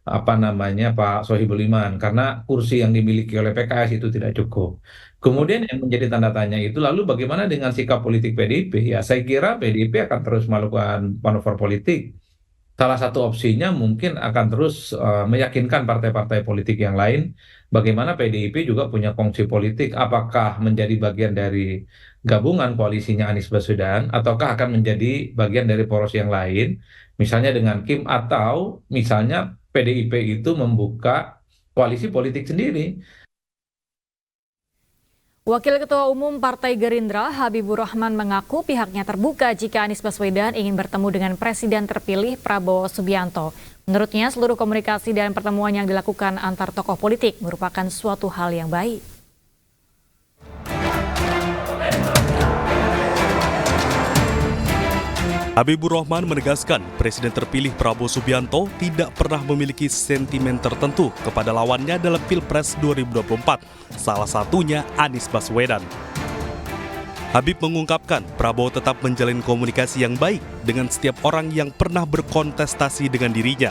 Pak Sohibul Iman, karena kursi yang dimiliki oleh PKS itu tidak cukup. Kemudian yang menjadi tanda tanya itu lalu bagaimana dengan sikap politik PDIP? Ya, saya kira PDIP akan terus melakukan manuver politik. Salah satu opsinya mungkin akan terus meyakinkan partai-partai politik yang lain bagaimana PDIP juga punya kongsi politik, apakah menjadi bagian dari gabungan koalisinya Anies Baswedan ataukah akan menjadi bagian dari poros yang lain, misalnya dengan Kim, atau misalnya PDIP itu membuka koalisi politik sendiri.
Wakil Ketua Umum Partai Gerindra Habibur Rahman mengaku pihaknya terbuka jika Anies Baswedan ingin bertemu dengan Presiden terpilih Prabowo Subianto. Menurutnya, seluruh komunikasi dan pertemuan yang dilakukan antar tokoh politik merupakan suatu hal yang baik.
Habibur Rahman menegaskan Presiden terpilih Prabowo Subianto tidak pernah memiliki sentimen tertentu kepada lawannya dalam Pilpres 2024, salah satunya Anies Baswedan. Habib mengungkapkan Prabowo tetap menjalin komunikasi yang baik dengan setiap orang yang pernah berkontestasi dengan dirinya.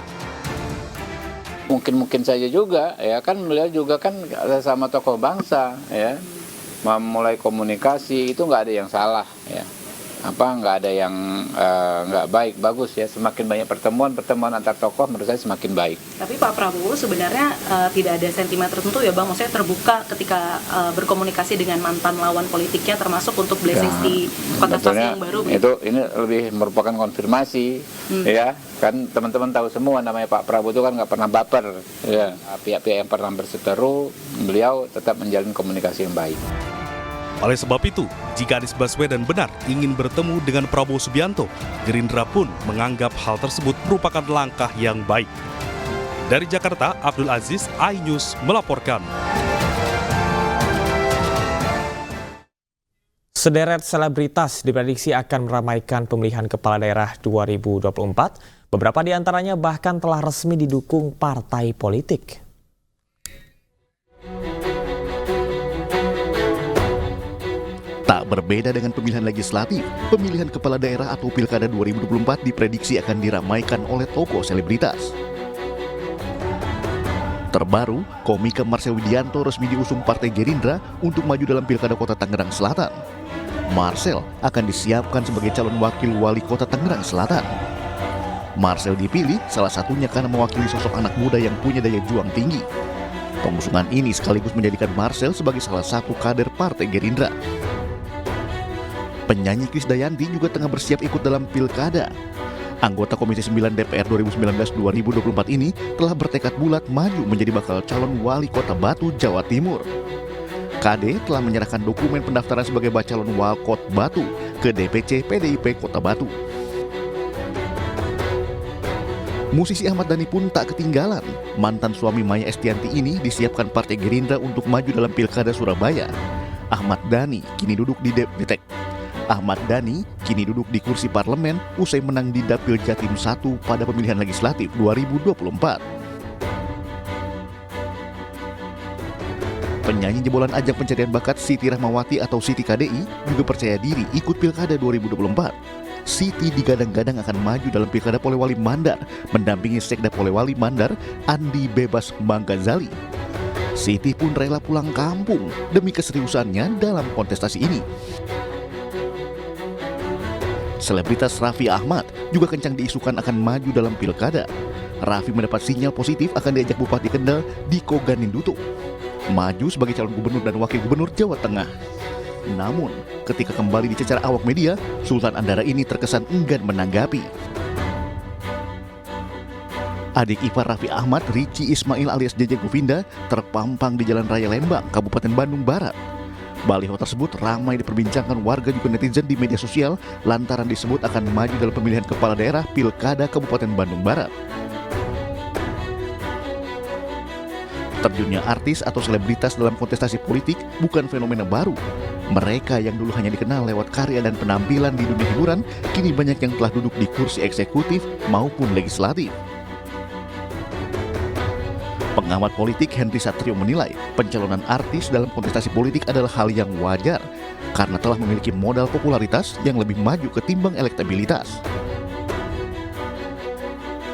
Mungkin saja juga, ya kan beliau juga kan sama tokoh bangsa, ya memulai komunikasi itu nggak ada yang salah, ya. Nggak ada yang nggak baik, bagus ya. Semakin banyak pertemuan antar tokoh menurut saya semakin baik.
Tapi Pak Prabowo sebenarnya tidak ada sentimen tertentu ya Bang, maksudnya terbuka ketika berkomunikasi dengan mantan lawan politiknya, termasuk untuk blessings di kontestasi yang baru.
Ini lebih merupakan konfirmasi, ya kan teman-teman tahu semua namanya Pak Prabowo itu kan nggak pernah baper, ya. Pihak-pihak yang pernah berseteru, beliau tetap menjalin komunikasi yang baik.
Oleh sebab itu, jika Anies Baswedan benar ingin bertemu dengan Prabowo Subianto, Gerindra pun menganggap hal tersebut merupakan langkah yang baik. Dari Jakarta, Abdul Aziz, iNews melaporkan.
Sederet selebritas diprediksi akan meramaikan pemilihan kepala daerah 2024. Beberapa di antaranya bahkan telah resmi didukung partai politik.
Tak berbeda dengan pemilihan legislatif, pemilihan kepala daerah atau Pilkada 2024 diprediksi akan diramaikan oleh tokoh selebritas. Terbaru, komika Marcel Widianto resmi diusung Partai Gerindra untuk maju dalam Pilkada Kota Tangerang Selatan. Marcel akan disiapkan sebagai calon wakil wali kota Tangerang Selatan. Marcel dipilih salah satunya karena mewakili sosok anak muda yang punya daya juang tinggi. Pengusungan ini sekaligus menjadikan Marcel sebagai salah satu kader Partai Gerindra. Penyanyi Krisdayanti juga tengah bersiap ikut dalam pilkada. Anggota Komisi 9 DPR 2019-2024 ini telah bertekad bulat maju menjadi bakal calon wali kota Batu, Jawa Timur. KD telah menyerahkan dokumen pendaftaran sebagai calon Walkot Batu ke DPC PDIP Kota Batu. Musisi Ahmad Dhani pun tak ketinggalan. Mantan suami Maya Estianty ini disiapkan Partai Gerindra untuk maju dalam Pilkada Surabaya. Ahmad Dhani kini duduk di Ahmad Dhani kini duduk di kursi parlemen usai menang di Dapil Jatim 1 pada pemilihan legislatif 2024. Penyanyi jebolan ajang pencarian bakat Siti Rahmawati atau Siti KDI juga percaya diri ikut Pilkada 2024. Siti digadang-gadang akan maju dalam Pilkada Polewali Mandar, mendampingi Sekda Polewali Mandar, Andi Bebas Manggazali. Siti pun rela pulang kampung demi keseriusannya dalam kontestasi ini. Selebritas Raffi Ahmad juga kencang diisukan akan maju dalam Pilkada. Raffi mendapat sinyal positif akan diajak Bupati Kendal Diko Ganinduto maju sebagai calon gubernur dan wakil gubernur Jawa Tengah. Namun, ketika kembali dicecar awak media, Sultan Andara ini terkesan enggan menanggapi. Adik ipar Raffi Ahmad, Rici Ismail alias Jeje Govinda, terpampang di Jalan Raya Lembang, Kabupaten Bandung Barat. Baliho tersebut ramai diperbincangkan warga juga netizen di media sosial lantaran disebut akan maju dalam pemilihan kepala daerah Pilkada Kabupaten Bandung Barat. Terjunnya artis atau selebritas dalam kontestasi politik bukan fenomena baru. Mereka yang dulu hanya dikenal lewat karya dan penampilan di dunia hiburan, kini banyak yang telah duduk di kursi eksekutif maupun legislatif. Pengamat politik Henry Satrio menilai pencalonan artis dalam kontestasi politik adalah hal yang wajar karena telah memiliki modal popularitas yang lebih maju ketimbang elektabilitas.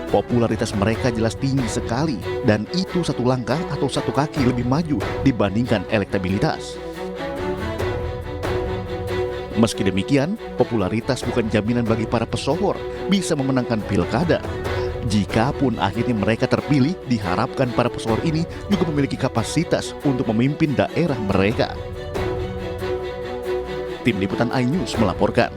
Popularitas mereka jelas tinggi sekali dan itu satu langkah atau satu kaki lebih maju dibandingkan elektabilitas. Meski demikian, popularitas bukan jaminan bagi para pesohor bisa memenangkan pilkada. Jikapun akhirnya mereka terpilih, diharapkan para pesohor ini juga memiliki kapasitas untuk memimpin daerah mereka. Tim Liputan iNews melaporkan.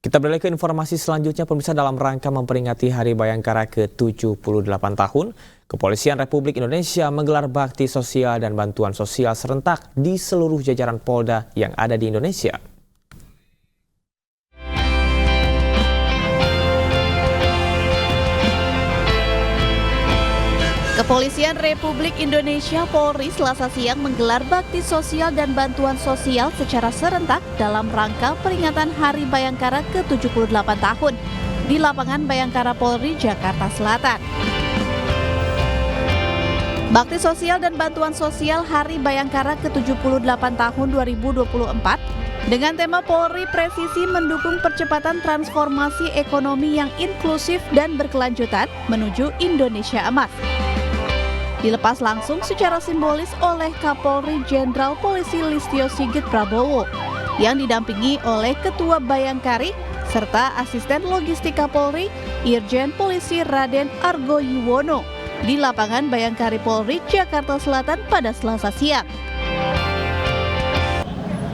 Kita beralih ke informasi selanjutnya, pemirsa. Dalam rangka memperingati Hari Bayangkara ke-78 tahun, Kepolisian Republik Indonesia menggelar bakti sosial dan bantuan sosial serentak di seluruh jajaran Polda yang ada di Indonesia.
Kepolisian Republik Indonesia Polri Selasa siang menggelar bakti sosial dan bantuan sosial secara serentak dalam rangka peringatan Hari Bayangkara ke-78 tahun di lapangan Bayangkara Polri, Jakarta Selatan. Bakti sosial dan bantuan sosial Hari Bayangkara ke-78 tahun 2024 dengan tema Polri Presisi mendukung percepatan transformasi ekonomi yang inklusif dan berkelanjutan menuju Indonesia Emas. Dilepas langsung secara simbolis oleh Kapolri Jenderal Polisi Listio Sigit Prabowo yang didampingi oleh Ketua Bayangkari serta Asisten Logistik Kapolri Irjen Polisi Raden Argo Yuwono di lapangan Bayangkari Polri, Jakarta Selatan pada Selasa siang.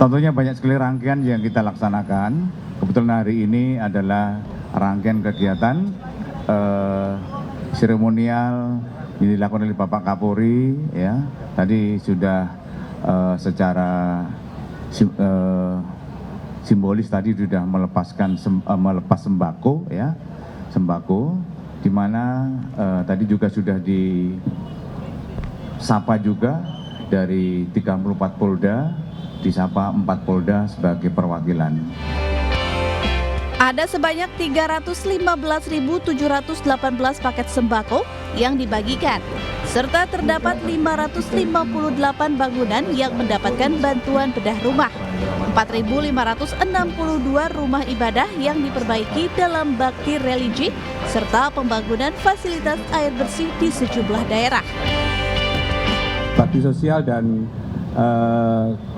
Tentunya banyak sekali rangkaian yang kita laksanakan. Kebetulan hari ini adalah rangkaian kegiatan seremonial yang dilakukan oleh Bapak Kapolri, ya. Tadi sudah secara simbolis tadi sudah melepas sembako, ya, sembako, di mana tadi juga sudah disapa juga dari 34 Polda, disapa 4 Polda sebagai perwakilan.
Ada sebanyak 315.718 paket sembako yang dibagikan, serta terdapat 558 bangunan yang mendapatkan bantuan bedah rumah, 4.562 rumah ibadah yang diperbaiki dalam bakti religi, serta pembangunan fasilitas air bersih di sejumlah daerah.
Bakti sosial dan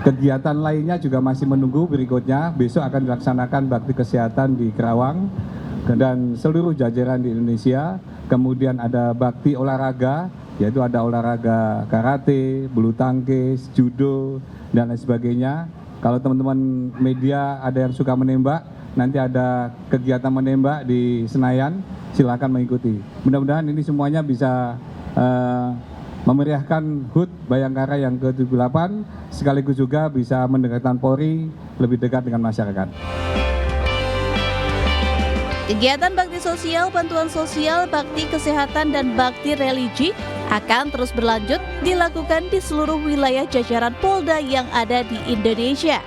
kegiatan lainnya juga masih menunggu berikutnya. Besok akan dilaksanakan bakti kesehatan di Kerawang,
dan seluruh jajaran di Indonesia. Kemudian ada bakti olahraga, yaitu ada olahraga karate, bulu tangkis, judo, dan lain sebagainya. Kalau teman-teman media ada yang suka menembak, nanti ada kegiatan menembak di Senayan, silakan mengikuti. Mudah-mudahan ini semuanya bisa memeriahkan HUT Bayangkara yang ke-78, sekaligus juga bisa mendekatkan Polri lebih dekat dengan masyarakat.
Kegiatan bakti sosial, bantuan sosial, bakti kesehatan, dan bakti religi akan terus berlanjut dilakukan di seluruh wilayah jajaran Polda yang ada di Indonesia.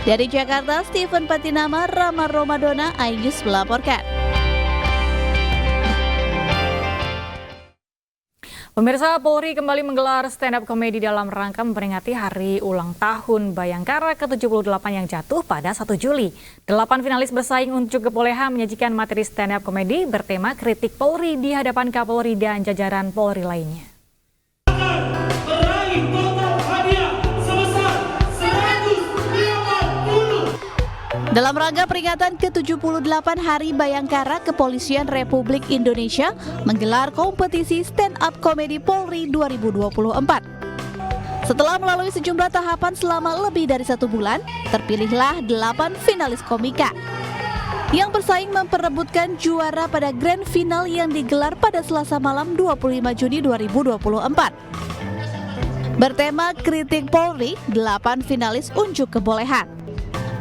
Dari Jakarta, Steven Patinama, Rama Romadona, iNews melaporkan.
Pemirsa, Polri kembali menggelar stand-up komedi dalam rangka memperingati hari ulang tahun Bayangkara ke-78 yang jatuh pada 1 Juli. 8 finalis bersaing untuk kebolehan menyajikan materi stand-up komedi bertema kritik Polri di hadapan Kapolri dan jajaran Polri lainnya.
Dalam rangka peringatan ke-78 Hari Bayangkara, Kepolisian Republik Indonesia menggelar kompetisi stand-up komedi Polri 2024. Setelah melalui sejumlah tahapan selama lebih dari 1 bulan, terpilihlah 8 finalis komika yang bersaing memperebutkan juara pada grand final yang digelar pada Selasa malam 25 Juni 2024. Bertema kritik Polri, 8 finalis unjuk kebolehan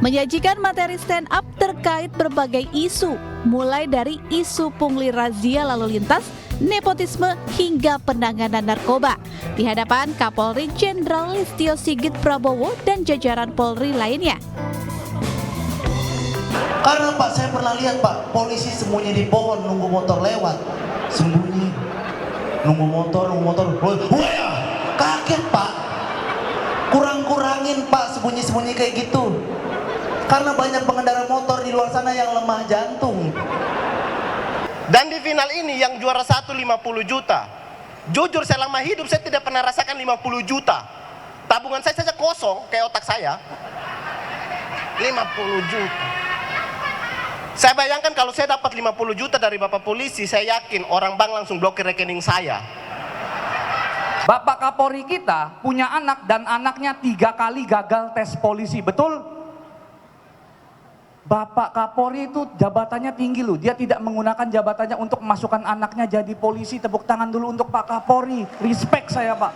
menyajikan materi stand up terkait berbagai isu, mulai dari isu pungli razia lalu lintas, nepotisme, hingga penanganan narkoba di hadapan Kapolri Jenderal Listio Sigit Prabowo dan jajaran Polri lainnya.
Karena Pak, saya pernah lihat Pak, polisi sembunyi di pohon nunggu motor lewat, sembunyi, nunggu motor, wah, kaget Pak, kurangin Pak sembunyi kayak gitu. Karena banyak pengendara motor di luar sana yang lemah jantung.
Dan di final ini yang juara 1 50 juta. Jujur selama hidup saya tidak pernah rasakan 50 juta. Tabungan saya saja kosong kayak otak saya. 50 juta. Saya bayangkan kalau saya dapat 50 juta dari Bapak polisi, saya yakin orang bank langsung blokir rekening saya.
Bapak Kapolri kita punya anak dan anaknya 3 kali gagal tes polisi, betul? Bapak Kapolri itu jabatannya tinggi loh, dia tidak menggunakan jabatannya untuk memasukkan anaknya jadi polisi. Tepuk tangan dulu untuk Pak Kapolri, respect saya Pak.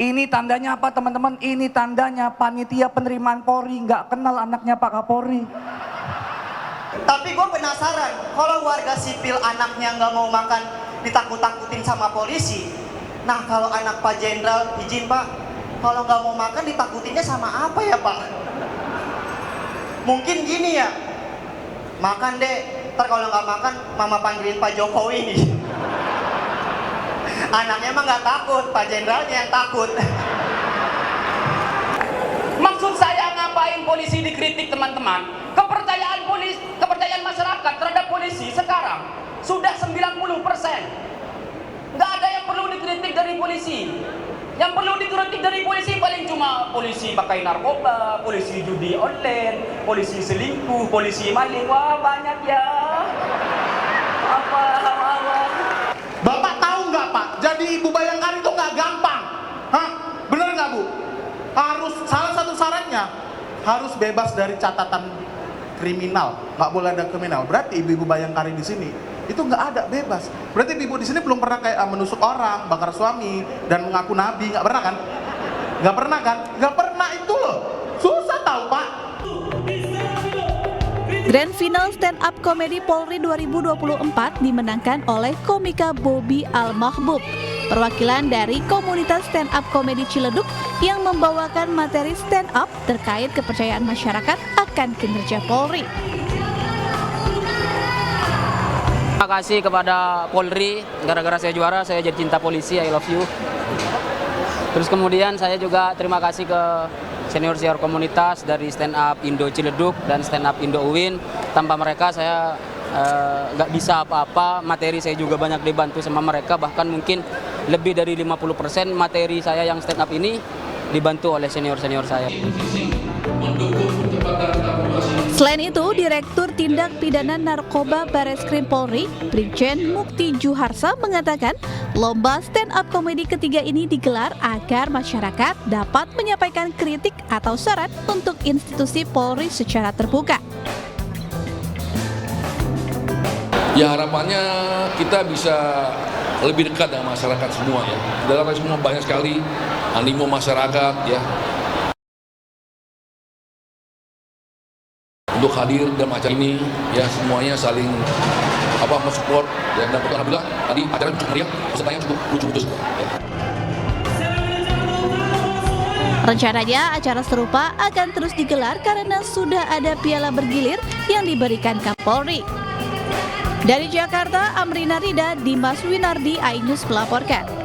Ini tandanya apa teman-teman? Ini tandanya panitia penerimaan Polri nggak kenal anaknya Pak Kapolri.
Tapi gue penasaran, kalau warga sipil anaknya nggak mau makan ditakut-takutin sama polisi. Nah kalau anak Pak Jenderal, izin Pak, kalau nggak mau makan ditakutinnya sama apa ya Pak? Mungkin gini ya, makan deh, ntar kalau nggak makan mama panggilin Pak Jokowi nih. Anaknya mah nggak takut, Pak Jenderalnya yang takut.
Maksud saya ngapain polisi dikritik teman-teman? Kepercayaan masyarakat terhadap polisi sekarang sudah 90%. Nggak ada yang perlu dikritik dari polisi. Yang perlu dikritik dari polisi paling cuma polisi pakai narkoba, polisi judi online, polisi selingkuh, polisi maling. Wah banyak ya. Apa?
Bapak tahu nggak Pak? Jadi Ibu Bayangkara itu nggak gampang. Hah? Bener nggak Bu? Harus salah satu syaratnya harus bebas dari catatan kriminal. Nggak boleh ada kriminal. Berarti ibu-ibu Bayangkara di sini itu nggak ada, bebas. Berarti ibu di sini belum pernah kayak menusuk orang, bakar suami, dan mengaku nabi, nggak pernah kan? Nggak pernah kan? Nggak pernah itu loh. Susah tahu Pak.
Grand Final Stand Up Komedi Polri 2024 dimenangkan oleh komika Bobby Al-Mahbub, perwakilan dari komunitas stand up komedi Ciledug yang membawakan materi stand up terkait kepercayaan masyarakat akan kinerja Polri.
Terima kasih kepada Polri, gara-gara saya juara saya jadi cinta polisi, I love you. Terus kemudian saya juga terima kasih ke senior-senior komunitas dari stand up Indo Ciledug dan stand up Indo UIN. Tanpa mereka saya nggak bisa apa-apa, materi saya juga banyak dibantu sama mereka, bahkan mungkin lebih dari 50% materi saya yang stand up ini dibantu oleh senior-senior saya.
Selain itu, Direktur Tindak Pidana Narkoba Bareskrim Polri, Brigjen Mukti Juharsa mengatakan, lomba stand up komedi ketiga ini digelar agar masyarakat dapat menyampaikan kritik atau saran untuk institusi Polri secara terbuka.
Ya harapannya kita bisa lebih dekat dengan masyarakat semua ya. Dalam semua banyak sekali animo masyarakat ya. Untuk hadir dalam acara ini ya semuanya saling mensupport ya, dan alhamdulillah tadi acara cukup meriah, pesertanya cukup lucu-lucu semua. Ya.
Rencananya acara serupa akan terus digelar karena sudah ada piala bergilir yang diberikan Kapolri. Dari Jakarta, Amrina Rida, Dimas Winardi, iNews melaporkan.